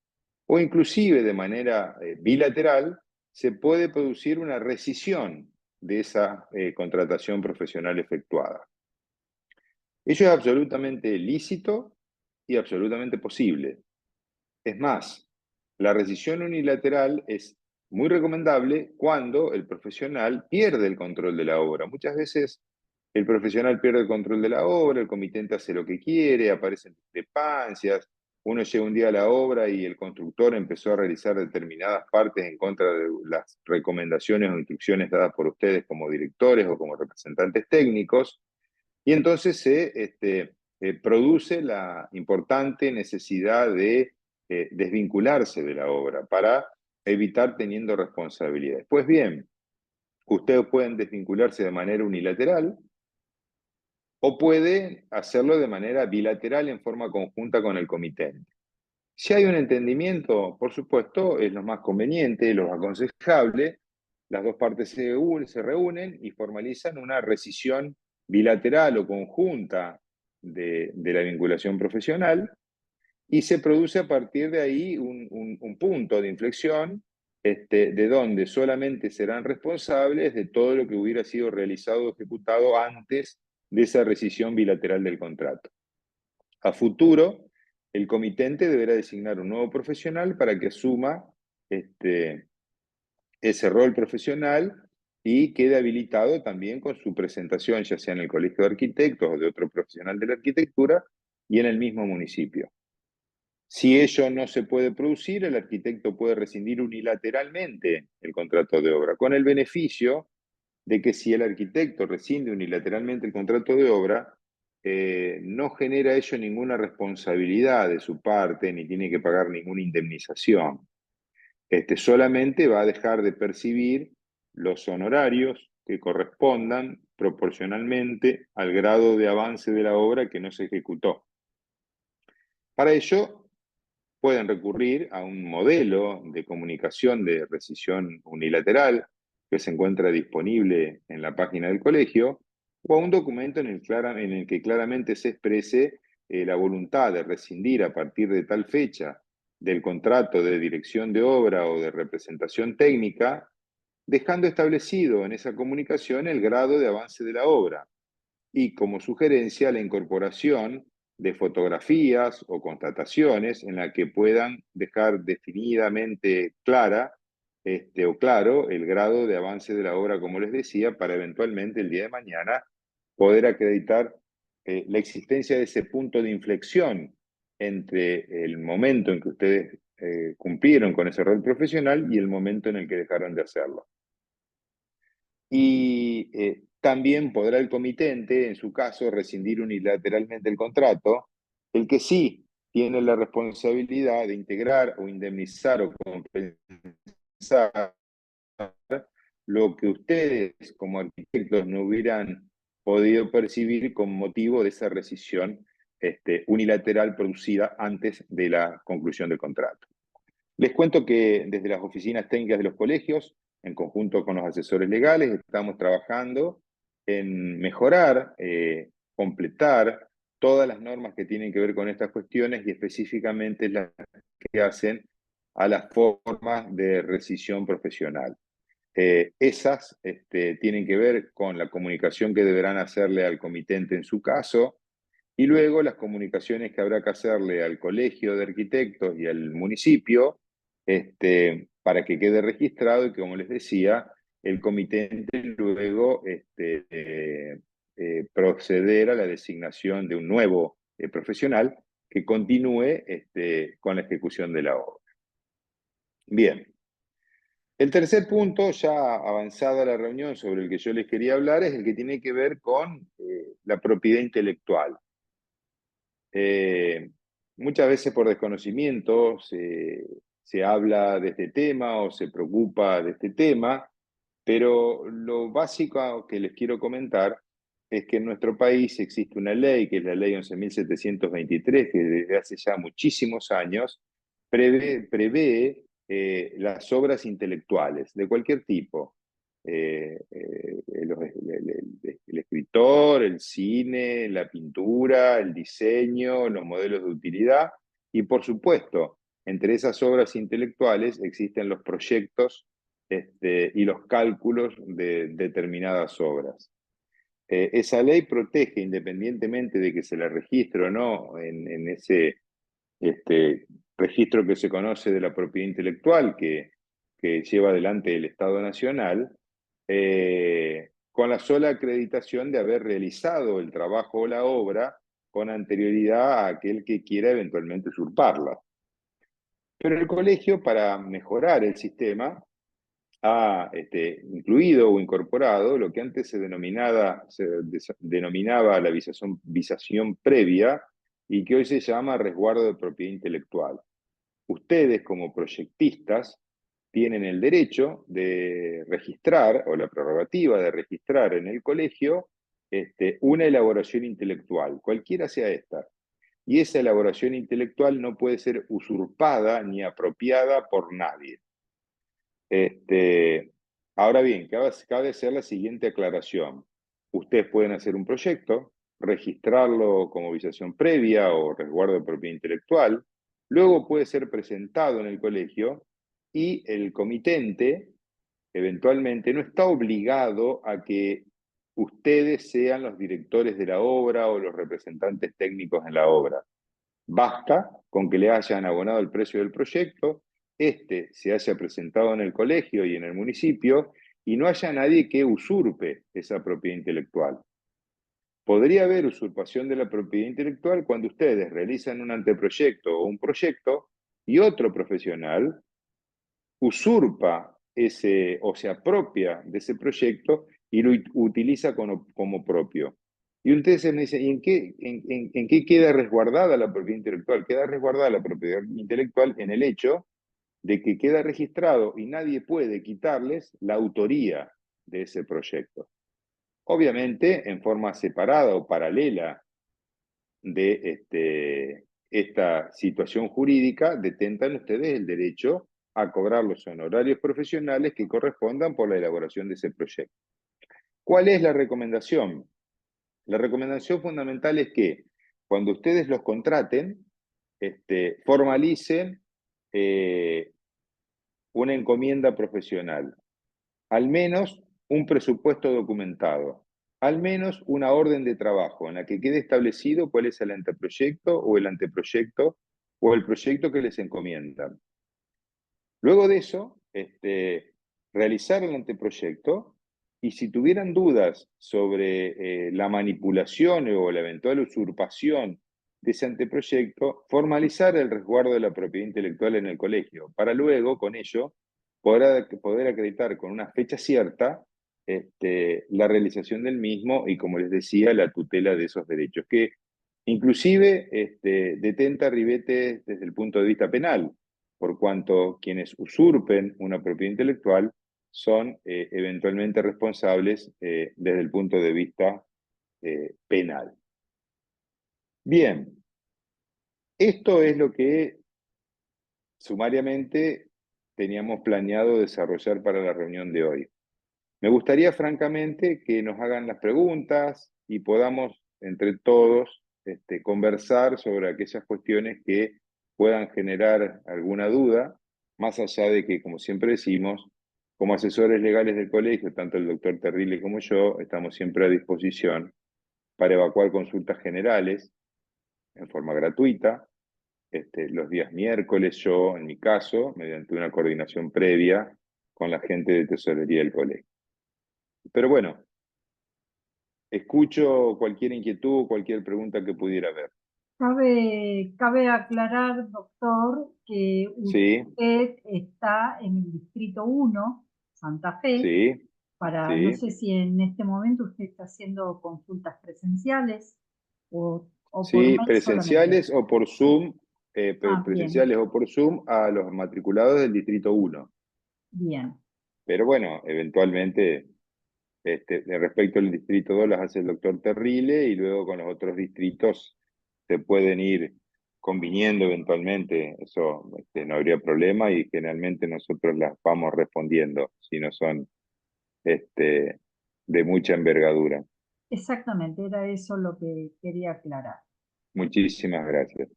o inclusive de manera bilateral, se puede producir una rescisión de esa contratación profesional efectuada. Ello es absolutamente lícito y absolutamente posible. Es más, la rescisión unilateral es muy recomendable cuando el profesional pierde el control de la obra. Muchas veces el profesional pierde el control de la obra, el comitente hace lo que quiere, aparecen discrepancias, uno llega un día a la obra y el constructor empezó a realizar determinadas partes en contra de las recomendaciones o instrucciones dadas por ustedes como directores o como representantes técnicos, y entonces se produce la importante necesidad de desvincularse de la obra para evitar teniendo responsabilidades. Pues bien, ustedes pueden desvincularse de manera unilateral o pueden hacerlo de manera bilateral en forma conjunta con el comitente. Si hay un entendimiento, por supuesto, es lo más conveniente, lo aconsejable. Las dos partes se reúnen y formalizan una rescisión bilateral o conjunta de la vinculación profesional y se produce a partir de ahí un punto de inflexión de donde solamente serán responsables de todo lo que hubiera sido realizado o ejecutado antes de esa rescisión bilateral del contrato. A futuro, el comitente deberá designar un nuevo profesional para que asuma ese rol profesional y quede habilitado también con su presentación, ya sea en el Colegio de Arquitectos o de otro profesional de la arquitectura y en el mismo municipio. Si ello no se puede producir, el arquitecto puede rescindir unilateralmente el contrato de obra, con el beneficio de que si el arquitecto rescinde unilateralmente el contrato de obra, no genera ello ninguna responsabilidad de su parte, ni tiene que pagar ninguna indemnización. Solamente va a dejar de percibir los honorarios que correspondan proporcionalmente al grado de avance de la obra que no se ejecutó. Para ello, pueden recurrir a un modelo de comunicación de rescisión unilateral que se encuentra disponible en la página del colegio, o a un documento en el que claramente se exprese la voluntad de rescindir a partir de tal fecha del contrato de dirección de obra o de representación técnica, dejando establecido en esa comunicación el grado de avance de la obra y como sugerencia la incorporación de fotografías o constataciones en la que puedan dejar definidamente clara o claro el grado de avance de la obra, como les decía, para eventualmente el día de mañana poder acreditar la existencia de ese punto de inflexión entre el momento en que ustedes cumplieron con ese rol profesional y el momento en el que dejaron de hacerlo. Y también podrá el comitente, en su caso, rescindir unilateralmente el contrato, el que sí tiene la responsabilidad de integrar o indemnizar o compensar lo que ustedes como arquitectos no hubieran podido percibir con motivo de esa rescisión unilateral producida antes de la conclusión del contrato. Les cuento que desde las oficinas técnicas de los colegios, en conjunto con los asesores legales, estamos trabajando en mejorar, completar todas las normas que tienen que ver con estas cuestiones y específicamente las que hacen a las formas de rescisión profesional. Esas tienen que ver con la comunicación que deberán hacerle al comitente en su caso, y luego las comunicaciones que habrá que hacerle al colegio de arquitectos y al municipio para que quede registrado y que, como les decía, el comitente luego proceder a la designación de un nuevo profesional que continúe con la ejecución de la obra. Bien. El tercer punto, ya avanzada la reunión sobre el que yo les quería hablar, es el que tiene que ver con la propiedad intelectual. Muchas veces por desconocimiento se habla de este tema o se preocupa de este tema, pero lo básico que les quiero comentar es que en nuestro país existe una ley, que es la ley 11.723, que desde hace ya muchísimos años prevé las obras intelectuales de cualquier tipo. El escritor, el cine, la pintura, el diseño, los modelos de utilidad y por supuesto, entre esas obras intelectuales existen los proyectos y los cálculos de determinadas obras. Esa ley protege, independientemente de que se la registre o no en ese registro que se conoce de la propiedad intelectual que lleva adelante el Estado Nacional, con la sola acreditación de haber realizado el trabajo o la obra con anterioridad a aquel que quiera eventualmente usurparla. Pero el colegio, para mejorar el sistema, ha incluido o incorporado lo que antes denominaba la visación previa y que hoy se llama resguardo de propiedad intelectual. Ustedes, como proyectistas, tienen el derecho de registrar, o la prerrogativa de registrar en el colegio, una elaboración intelectual, cualquiera sea esta. Y esa elaboración intelectual no puede ser usurpada ni apropiada por nadie. Ahora bien, cabe hacer la siguiente aclaración. Ustedes pueden hacer un proyecto, registrarlo como visación previa o resguardo de propiedad intelectual, luego puede ser presentado en el colegio y el comitente eventualmente no está obligado a que ustedes sean los directores de la obra o los representantes técnicos en la obra. Basta con que le hayan abonado el precio del proyecto, se haya presentado en el colegio y en el municipio y no haya nadie que usurpe esa propiedad intelectual. Podría haber usurpación de la propiedad intelectual cuando ustedes realizan un anteproyecto o un proyecto y otro profesional usurpa o se apropia de ese proyecto y lo utiliza como propio. Y ustedes me dicen, ¿y en qué queda resguardada la propiedad intelectual? Queda resguardada la propiedad intelectual en el hecho de que queda registrado y nadie puede quitarles la autoría de ese proyecto. Obviamente, en forma separada o paralela de esta situación jurídica, detentan ustedes el derecho a cobrar los honorarios profesionales que correspondan por la elaboración de ese proyecto. ¿Cuál es la recomendación? La recomendación fundamental es que cuando ustedes los contraten, formalicen una encomienda profesional, al menos un presupuesto documentado, al menos una orden de trabajo en la que quede establecido cuál es el anteproyecto o el anteproyecto o el proyecto que les encomiendan. Luego de eso, realizar el anteproyecto y si tuvieran dudas sobre la manipulación o la eventual usurpación de ese anteproyecto, formalizar el resguardo de la propiedad intelectual en el colegio, para luego, con ello, poder acreditar con una fecha cierta la realización del mismo y, como les decía, la tutela de esos derechos, que inclusive detenta ribetes desde el punto de vista penal, por cuanto quienes usurpen una propiedad intelectual son eventualmente responsables desde el punto de vista penal. Bien, esto es lo que sumariamente teníamos planeado desarrollar para la reunión de hoy. Me gustaría francamente que nos hagan las preguntas y podamos entre todos conversar sobre aquellas cuestiones que puedan generar alguna duda, más allá de que, como siempre decimos, como asesores legales del colegio, tanto el doctor Terrile como yo, estamos siempre a disposición para evacuar consultas generales en forma gratuita, los días miércoles yo, en mi caso, mediante una coordinación previa con la gente de tesorería del colegio. Pero bueno, escucho cualquier inquietud, cualquier pregunta que pudiera haber. Cabe aclarar, doctor, que Sí, usted está en el Distrito 1, Santa Fe, sí, no sí, sé si en este momento usted está haciendo consultas presenciales o por sí, mail solamente. presenciales o por Zoom, Ah, bien, presenciales o por Zoom a los matriculados del Distrito 1. bien. Pero bueno, eventualmente, respecto al Distrito 2 las hace el doctor Terrile y luego con los otros distritos se pueden ir conviniendo eventualmente, eso no habría problema y generalmente nosotros las vamos respondiendo si no son de mucha envergadura. Exactamente, era eso lo que quería aclarar. Muchísimas gracias.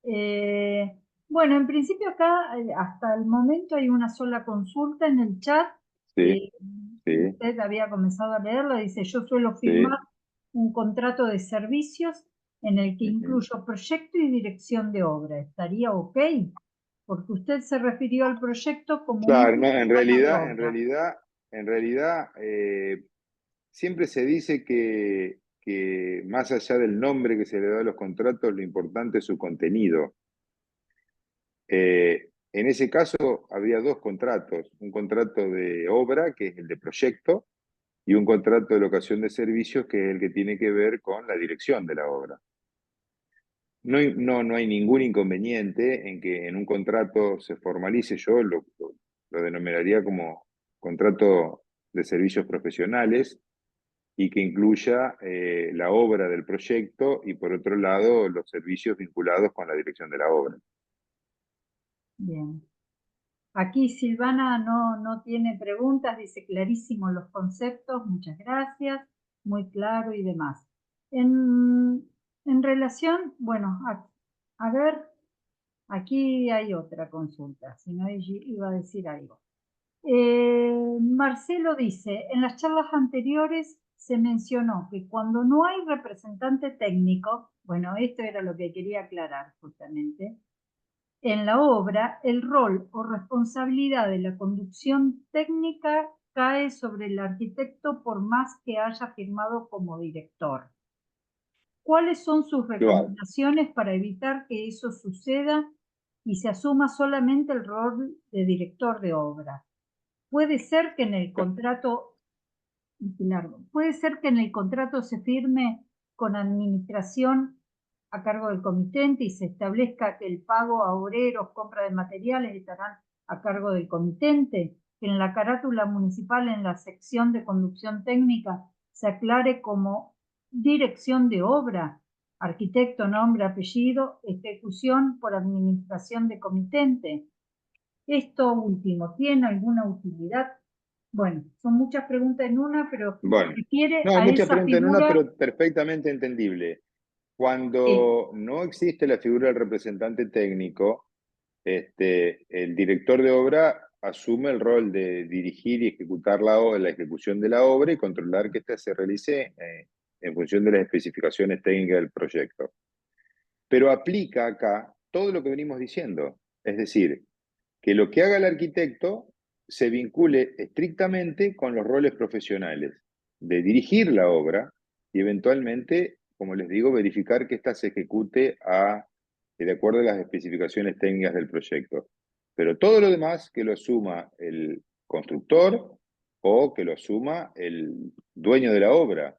Eh, bueno, en principio acá hasta el momento hay una sola consulta en el chat. Sí, Eh, sí, Usted había comenzado a leerla, dice, yo suelo firmar sí. un contrato de servicios en el que Ujú. incluyo proyecto y dirección de obra. ¿Estaría ok? Porque usted se refirió al proyecto como un Claro, no, único plano de obra. en realidad, siempre se dice que más allá del nombre que se le da a los contratos, lo importante es su contenido. En ese caso había dos contratos, un contrato de obra, que es el de proyecto, y un contrato de locación de servicios, que es el que tiene que ver con la dirección de la obra. No hay ningún inconveniente en que en un contrato se formalice, yo lo denominaría como contrato de servicios profesionales y que incluya la obra del proyecto y por otro lado los servicios vinculados con la dirección de la obra. Bien. Aquí Silvana no tiene preguntas, dice clarísimos los conceptos, muchas gracias, muy claro y demás. En relación, bueno, a ver, aquí hay otra consulta, si no iba a decir algo. Marcelo dice, en las charlas anteriores se mencionó que cuando no hay representante técnico, bueno, esto era lo que quería aclarar justamente, en la obra, el rol o responsabilidad de la conducción técnica cae sobre el arquitecto por más que haya firmado como director. ¿Cuáles son sus Claro. recomendaciones para evitar que eso suceda y se asuma solamente el rol de director de obra? Puede ser que en el contrato, puede ser que en el contrato se firme con administración a cargo del comitente y se establezca que el pago a obreros, compra de materiales estarán a cargo del comitente, que en la carátula municipal, en la sección de conducción técnica, se aclare como dirección de obra, arquitecto, nombre, apellido, ejecución por administración de comitente. Esto último, ¿tiene alguna utilidad? Bueno, son muchas preguntas en una, pero Bueno, refiere no, hay a muchas esa preguntas en una, figura. pero perfectamente entendible. Sí, Cuando no existe la figura del representante técnico, el director de obra asume el rol de dirigir y ejecutar la ejecución de la obra y controlar que ésta se realice en función de las especificaciones técnicas del proyecto. Pero aplica acá todo lo que venimos diciendo. Es decir, que lo que haga el arquitecto se vincule estrictamente con los roles profesionales de dirigir la obra y eventualmente, como les digo, verificar que ésta se ejecute de acuerdo a las especificaciones técnicas del proyecto. Pero todo lo demás que lo asuma el constructor o que lo asuma el dueño de la obra,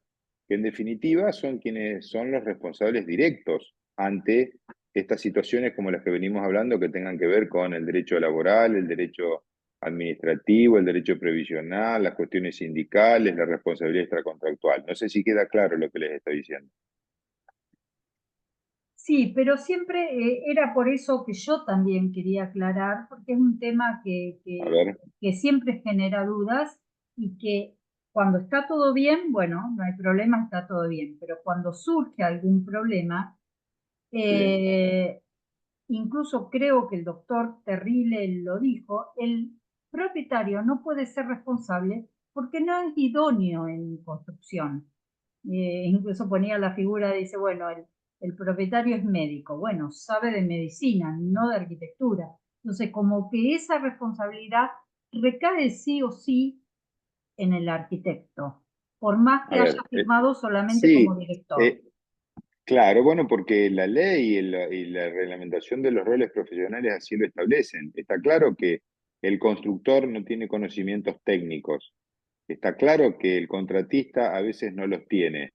que en definitiva son quienes son los responsables directos ante estas situaciones como las que venimos hablando que tengan que ver con el derecho laboral, el derecho administrativo, el derecho previsional, las cuestiones sindicales, la responsabilidad extracontractual. No sé si queda claro lo que les estoy diciendo. sí, pero siempre era por eso que yo también quería aclarar, porque es un tema A ver, que siempre genera dudas y que cuando está todo bien, bueno, no hay problema, está todo bien, pero cuando surge algún problema, sí, eh, incluso creo que el doctor Terrile lo dijo, el propietario no puede ser responsable porque no es idóneo en construcción. Incluso ponía la figura, dice, bueno, el propietario es médico, bueno, sabe de medicina, no de arquitectura. Entonces, como que esa responsabilidad recae sí o sí en el arquitecto, por más a que haya ver, firmado solamente como sí, director. eh, claro, bueno, porque la ley y la reglamentación de los roles profesionales así lo establecen. Está claro que el constructor no tiene conocimientos técnicos. Está claro que el contratista a veces no los tiene,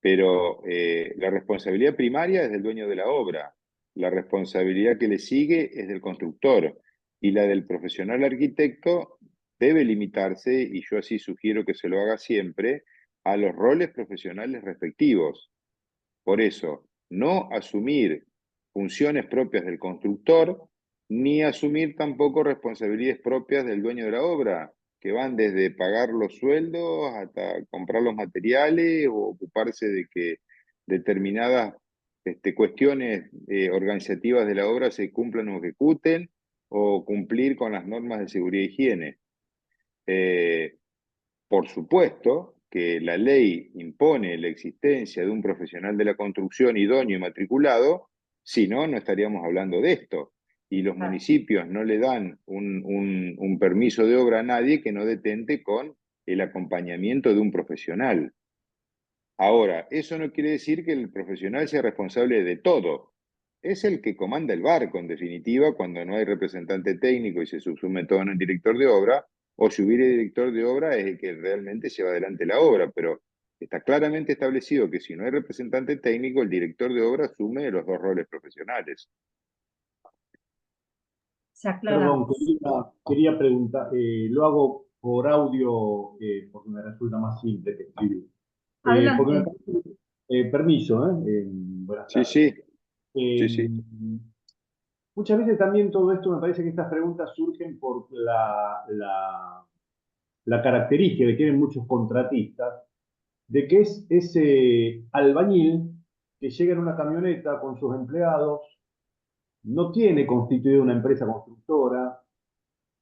pero la responsabilidad primaria es del dueño de la obra. La responsabilidad que le sigue es del constructor y la del profesional arquitecto debe limitarse, y yo así sugiero que se lo haga siempre, a los roles profesionales respectivos. Por eso, no asumir funciones propias del constructor, ni asumir tampoco responsabilidades propias del dueño de la obra, que van desde pagar los sueldos hasta comprar los materiales o ocuparse de que determinadas cuestiones organizativas de la obra se cumplan o ejecuten, o cumplir con las normas de seguridad e higiene. Eh, por supuesto que la ley impone la existencia de un profesional de la construcción idóneo y matriculado, si no, no estaríamos hablando de esto. Y los Claro. municipios no le dan un permiso de obra a nadie que no detente con el acompañamiento de un profesional. Ahora, eso no quiere decir que el profesional sea responsable de todo. Es el que comanda el barco, en definitiva, cuando no hay representante técnico y se subsume todo en el director de obra, o si hubiera director de obra es el que realmente lleva adelante la obra, pero está claramente establecido que si no hay representante técnico, el director de obra asume los dos roles profesionales. Se aclara. Perdón, quería preguntar, lo hago por audio porque me resulta más simple que escribir. Porque me Adelante. parece, permiso, buenas Sí, tardes. sí, sí, Eh, sí. Muchas veces también todo esto me parece que estas preguntas surgen por la característica que tienen muchos contratistas, de que es ese albañil que llega en una camioneta con sus empleados, no tiene constituida una empresa constructora,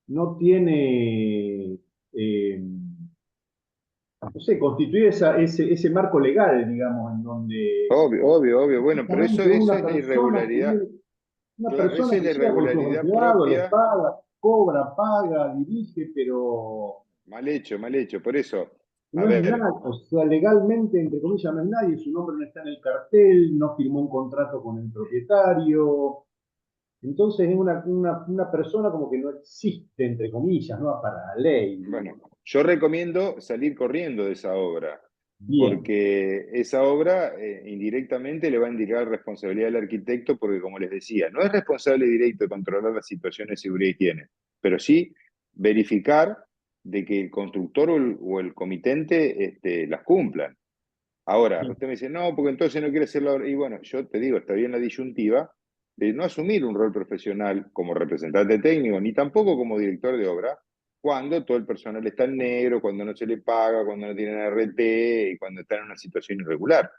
no tiene, no sé, constituye ese marco legal, digamos, en donde Obvio, obvio, obvio. Bueno, pero justamente eso es la irregularidad. una Claro, esa persona es que la llega con sus irregularidad empleados, les propia. paga, cobra, paga, dirige, pero Mal hecho, mal hecho. Por eso, a no es ver, nada, o sea, legalmente, entre comillas, no es nadie, su nombre no está en el cartel, no firmó un contrato con el propietario. Entonces es una persona como que no existe, entre comillas, ¿no? Para la ley, bueno, digo. yo recomiendo salir corriendo de esa obra, Bien, porque esa obra indirectamente le va a indicar responsabilidad al arquitecto, porque como les decía, no es responsable directo de controlar las situaciones de seguridad y higiene. pero sí verificar de que el constructor o el comitente las cumplan. Ahora, usted me dice, no, porque entonces no quiere hacer la obra. Y bueno, yo te digo, está bien la disyuntiva de no asumir un rol profesional como representante técnico, ni tampoco como director de obra, cuando todo el personal está en negro, cuando no se le paga, cuando no tienen RT y cuando están en una situación irregular.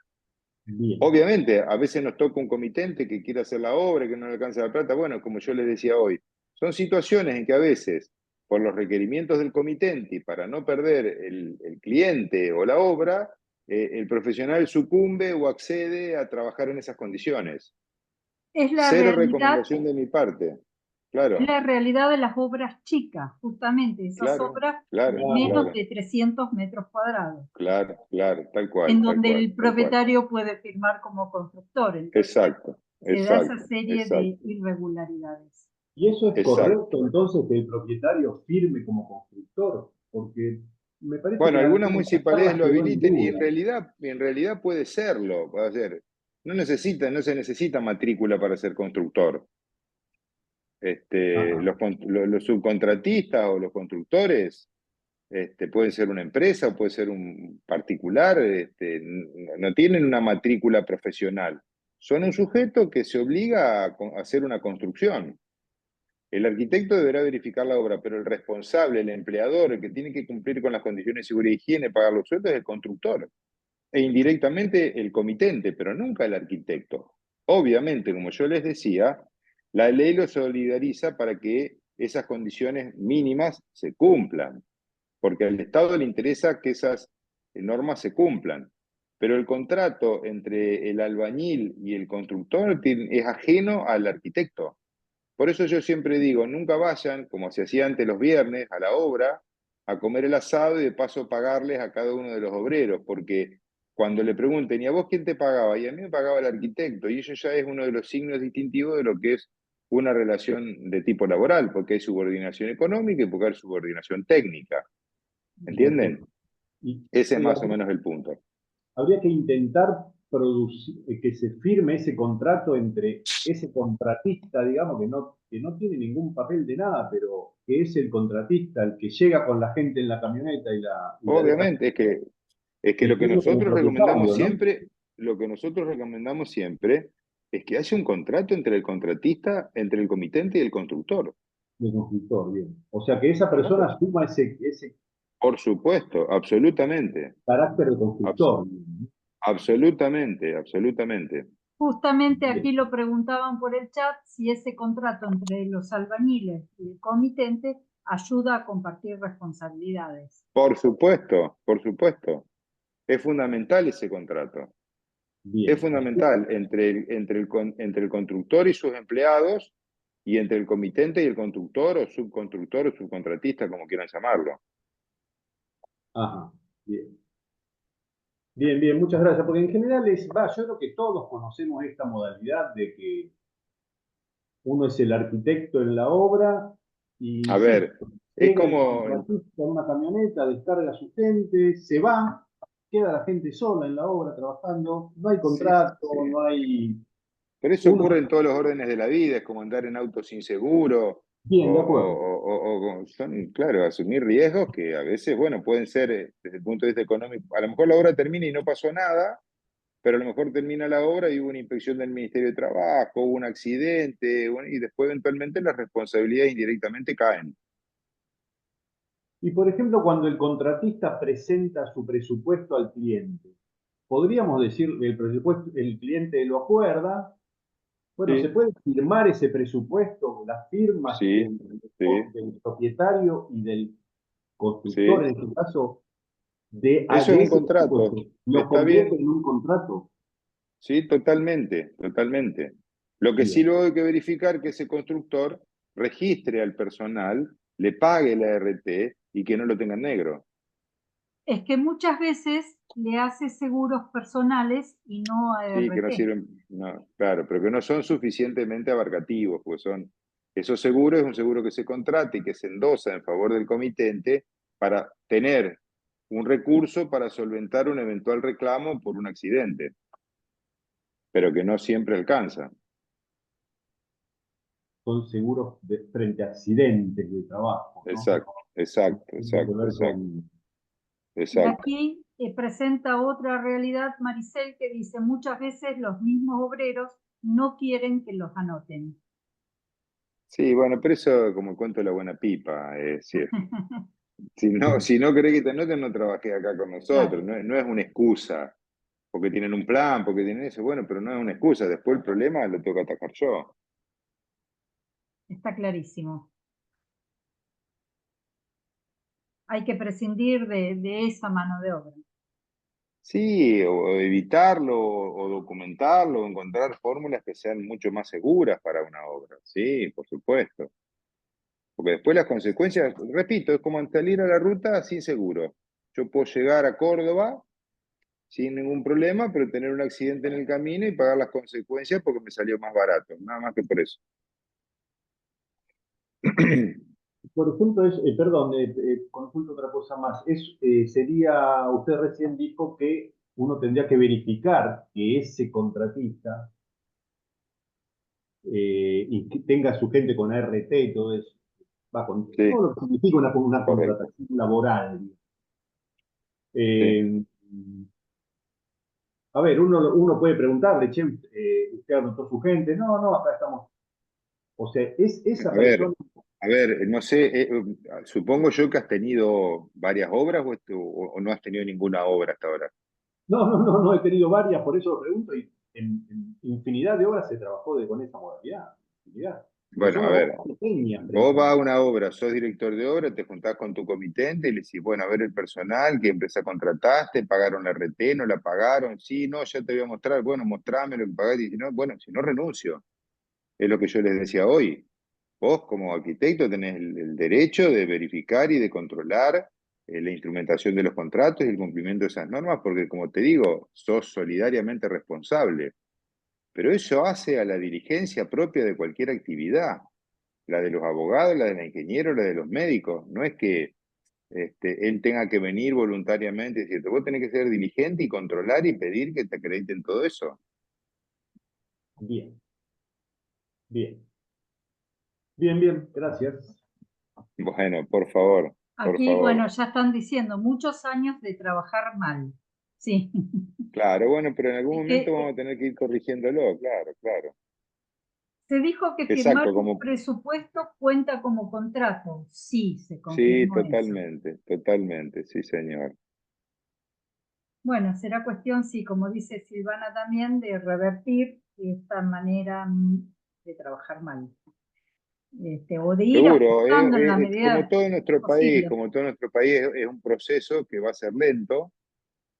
Bien. Obviamente, a veces nos toca un comitente que quiere hacer la obra, que no le alcanza la plata. Bueno, como yo les decía hoy, son situaciones en que a veces, por los requerimientos del comitente y para no perder el cliente o la obra, el profesional sucumbe o accede a trabajar en esas condiciones. Es la Cero realidad, recomendación de mi parte. es Claro, la realidad de las obras chicas, justamente esas claro, obras de claro, Claro. menos claro, de 300 metros cuadrados, claro, claro, tal en cual, tal donde cual, el tal cual. propietario puede firmar como constructor. Entonces Exacto, se da esa exacto, serie de exacto, irregularidades. ¿Y eso es exacto. correcto entonces que el propietario firme como constructor? Porque me parece Bueno, que en algunas algunas municipalidades charlas lo quedó en habiliten y duda. en realidad puede serlo. Puede ser. No se necesita matrícula para ser constructor. Ajá. Los subcontratistas o los constructores pueden ser una empresa o puede ser un particular, no tienen una matrícula profesional. Son un sujeto que se obliga a hacer una construcción. El arquitecto deberá verificar la obra, pero el responsable, el empleador, el que tiene que cumplir con las condiciones de seguridad y higiene, pagar los sueldos, es el constructor. E indirectamente el comitente, pero nunca el arquitecto. Obviamente, como yo les decía, la ley lo solidariza para que esas condiciones mínimas se cumplan, porque al Estado le interesa que esas normas se cumplan. Pero el contrato entre el albañil y el constructor es ajeno al arquitecto. Por eso yo siempre digo, nunca vayan, como se hacía antes los viernes, a la obra, a comer el asado y de paso pagarles a cada uno de los obreros, porque cuando le pregunten, ¿y a vos quién te pagaba? Y a mí me pagaba el arquitecto, y eso ya es uno de los signos distintivos de lo que es una relación de tipo laboral, porque hay subordinación económica y porque hay subordinación técnica. De ¿Entienden? acuerdo. Y Ese es más o habría, menos el punto. habría que intentar producir, que se firme ese contrato entre ese contratista, digamos, que no tiene ningún papel de nada, pero que es el contratista, el que llega con la gente en la camioneta y la deja, Obviamente, es que se lo que firme como nosotros recomendamos propietario, ¿no? siempre, lo que nosotros recomendamos siempre es que haya un contrato entre el contratista, entre el comitente y el constructor. De constructor, bien. O sea, que esa persona Claro. asuma ese Por supuesto, absolutamente. carácter de Abs- constructor. absolutamente, absolutamente. Justamente Bien. aquí lo preguntaban por el chat si ese contrato entre los albañiles y el comitente ayuda a compartir responsabilidades. Por supuesto, por supuesto. Es fundamental ese contrato. Es Bien. fundamental entre el constructor y sus empleados y entre el comitente y el constructor o subcontratista, como quieran llamarlo. Ajá. Bien. Bien, bien, muchas gracias. Porque en general yo creo que todos conocemos esta modalidad de que uno es el arquitecto en la obra y A sí, ver, es llega el como, contratista en una camioneta, descarga a su gente, se va, queda la gente sola en la obra trabajando, no hay sí, contrato, sí. no hay... Pero eso Uno, ocurre en todos los órdenes de la vida, es como andar en auto sin seguro, bien, de acuerdo. son, claro, asumir riesgos que a veces, bueno, pueden ser desde el punto de vista económico. A lo mejor la obra termina y no pasó nada, pero a lo mejor termina la obra y hubo una inspección del Ministerio de Trabajo, hubo un accidente, y después eventualmente las responsabilidades indirectamente caen. Y por ejemplo, cuando el contratista presenta su presupuesto al cliente, podríamos decir el presupuesto, el cliente lo acuerda. Bueno, ¿se Sí, puede firmar ese presupuesto, las firmas sí, sí, del propietario y del constructor, sí. en este caso, Eso es de un ese contrato. presupuesto? ¿Lo Está convierte bien. en un contrato? Sí, totalmente, totalmente. Lo que sí Bien. luego hay que verificar que ese constructor registre al personal, le pague la RT y que no lo tenga en negro. Es que muchas veces le hace seguros personales y no Sí, que no ART. sirven, no, claro, pero que no son suficientemente abarcativos, pues esos seguros es un seguro que se contrata y que se endosa en favor del comitente para tener un recurso para solventar un eventual reclamo por un accidente, pero que no siempre alcanza. son seguros frente a accidentes de trabajo, ¿no? Exacto, exacto, Tiene que exacto, ver exacto, Y exacto. aquí presenta otra realidad, Maricel, que dice, muchas veces los mismos obreros no quieren que los anoten. Sí, bueno, pero eso como el cuento de la buena pipa, es decir, si no querés que te anoten, no trabajé acá con nosotros, Claro, no es una excusa, porque tienen un plan, porque tienen eso, bueno, pero no es una excusa, después el problema lo tengo que atacar yo. está clarísimo. Hay que prescindir de esa mano de obra. Sí, o evitarlo, o documentarlo, o encontrar fórmulas que sean mucho más seguras para una obra, sí, por supuesto. Porque después las consecuencias, repito, es como salir a la ruta sin seguro. Yo puedo llegar a Córdoba sin ningún problema, pero tener un accidente en el camino y pagar las consecuencias porque me salió más barato, nada más que por eso. Por ejemplo, perdón, consulto otra cosa más. Sería, usted recién dijo que uno tendría que verificar que ese contratista y que tenga su gente con ART y todo eso, todo Sí, lo que significa una correcto. contratación laboral. Sí. Eh, a ver, uno puede preguntarle, che, ¿usted anotó su gente? No, no, acá estamos. O sea, es esa persona. A ver, no sé, supongo yo que has tenido varias obras o no has tenido ninguna obra hasta ahora. No, no, no, no he tenido varias, por eso lo pregunto, y en infinidad de horas se trabajó con esa modalidad. Infinidad. Pero Bueno, son a ver, obras pequeñas, vos vas a precisamente. una obra, sos director de obra, te juntás con tu comitente y le decís, bueno, a ver el personal, qué empresa contrataste, pagaron la RT, no la pagaron, sí, no, ya te voy a mostrar, bueno, mostrame lo que pagaste, y si no, bueno, si no renuncio. Es lo que yo les decía hoy. Vos como arquitecto tenés el derecho de verificar y de controlar la instrumentación de los contratos y el cumplimiento de esas normas, porque como te digo, sos solidariamente responsable. Pero eso hace a la dirigencia propia de cualquier actividad, la de los abogados, la de los ingenieros, la de los médicos. No es que él tenga que venir voluntariamente y decirte, vos tenés que ser diligente y controlar y pedir que te acrediten todo eso. Bien, bien. Bien, bien, gracias. Bueno, por favor, por Aquí, favor. bueno, ya están diciendo muchos años de trabajar mal. Sí. Claro, bueno, pero en algún Es momento que vamos a tener que ir corrigiéndolo, claro, claro. se dijo que firmar Exacto, un como presupuesto cuenta como contrato. Sí, se sí, confirmó eso. totalmente, totalmente, sí, señor. Bueno, será cuestión, sí, como dice Silvana también, de revertir esta manera de trabajar mal. O de ir Seguro, ajustando en la como medida todo nuestro país, posible. como todo nuestro país es un proceso que va a ser lento,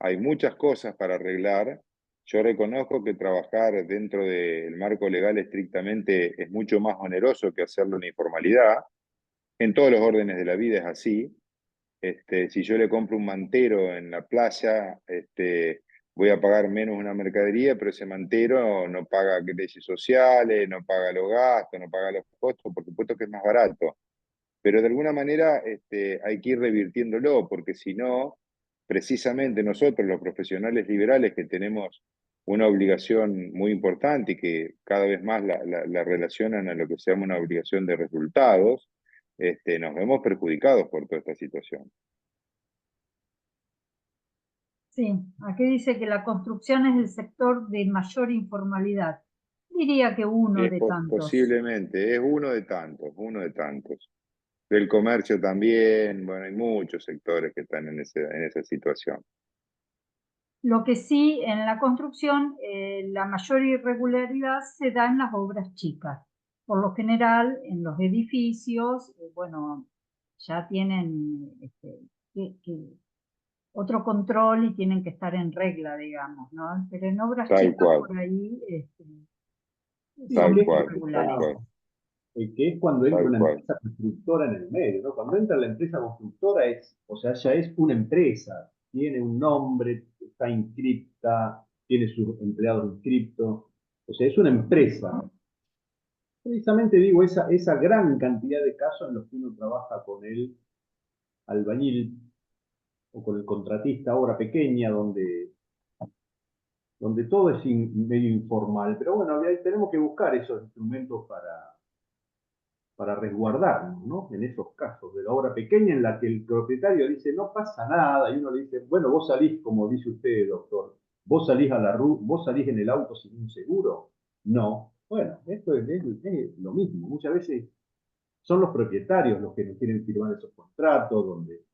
hay muchas cosas para arreglar. Yo reconozco que trabajar dentro del marco legal estrictamente es mucho más oneroso que hacerlo en la informalidad. En todos los órdenes de la vida es así. Si yo le compro un mantero en la playa, voy a pagar menos una mercadería, pero ese mantero no paga leyes sociales, no paga los gastos, no paga los costos, por supuesto que es más barato. Pero de alguna manera hay que ir revirtiéndolo, porque si no, precisamente nosotros, los profesionales liberales, que tenemos una obligación muy importante y que cada vez más la relacionan a lo que se llama una obligación de resultados, nos vemos perjudicados por toda esta situación. Sí, aquí dice que la construcción es el sector de mayor informalidad. Diría que uno de tantos. Posiblemente, es uno de tantos, uno de tantos. Del comercio también, bueno, hay muchos sectores que están en esa situación. Lo que sí, en la construcción, la mayor irregularidad se da en las obras chicas. Por lo general, en los edificios, bueno, ya tienen otro control y tienen que estar en regla, digamos, ¿no? Pero en obras Tal chicas cual, por ahí Sí, son tal más cual, tal irregulares. cual, que es cuando entra tal una cual. empresa constructora en el medio, ¿no? Cuando entra la empresa constructora o sea, ya es una empresa, tiene un nombre, está inscripta, tiene sus empleados inscriptos, o sea, es una empresa. Precisamente digo, esa gran cantidad de casos en los que uno trabaja con el albañil o con el contratista, obra pequeña, donde todo es medio informal. Pero bueno, tenemos que buscar esos instrumentos para resguardarnos, ¿no? En esos casos de la obra pequeña en la que el propietario dice no pasa nada, y uno le dice, bueno, vos salís, como dice usted, doctor, vos salís vos salís en el auto sin un seguro. No. Bueno, esto es lo mismo. Muchas veces son los propietarios los que no quieren firmar esos contratos, donde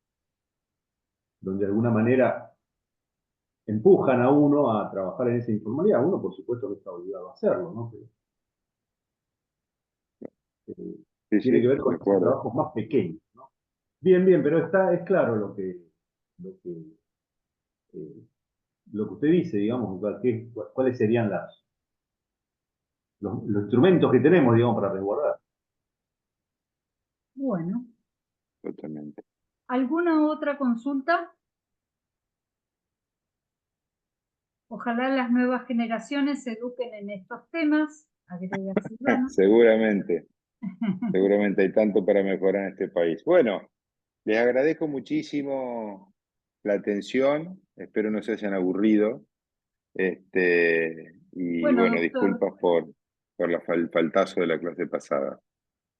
de alguna manera empujan a uno a trabajar en esa informalidad. Uno, por supuesto, no está obligado a hacerlo, ¿no? Pero, Sí, tiene que sí, ver con de esos acuerdo. trabajos más pequeños, ¿no? Bien, bien, pero es claro lo que, eh, lo que usted dice, digamos, cuáles serían los instrumentos que tenemos, digamos, para resguardar. Bueno, Totalmente. ¿alguna otra consulta? Ojalá las nuevas generaciones se eduquen en estos temas, agrega Silvana. Seguramente, seguramente hay tanto para mejorar en este país. Bueno, les agradezco muchísimo la atención, espero no se hayan aburrido. Y Bueno, bueno, doctor, disculpas por el faltazo de la clase pasada.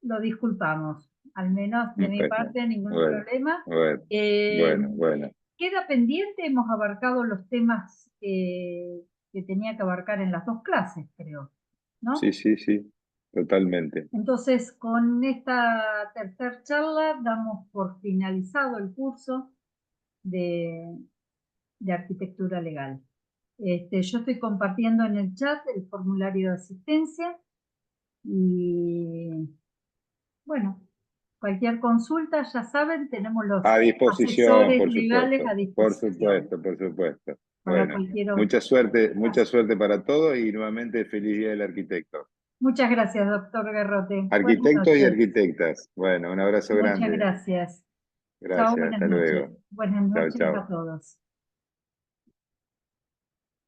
lo disculpamos, al menos de mi Bueno, parte ningún bueno, problema. bueno, Eh, bueno. Queda pendiente, hemos abarcado los temas que tenía que abarcar en las dos clases, creo, ¿no? Sí, totalmente. Entonces, con esta tercera charla damos por finalizado el curso de arquitectura legal. Yo estoy compartiendo en el chat el formulario de asistencia y bueno, cualquier consulta, ya saben, tenemos los A disposición, asesores por legales supuesto, a disposición por supuesto. para Bueno, cualquier otra. mucha suerte para todos y nuevamente feliz Día del Arquitecto. Muchas gracias, doctor Garrote. Buenas Arquitectos y noches. arquitectas. Bueno, un abrazo Muchas grande. gracias. Chao, Gracias, buenas hasta noches. luego. Buenas Chao, noches a chao. todos.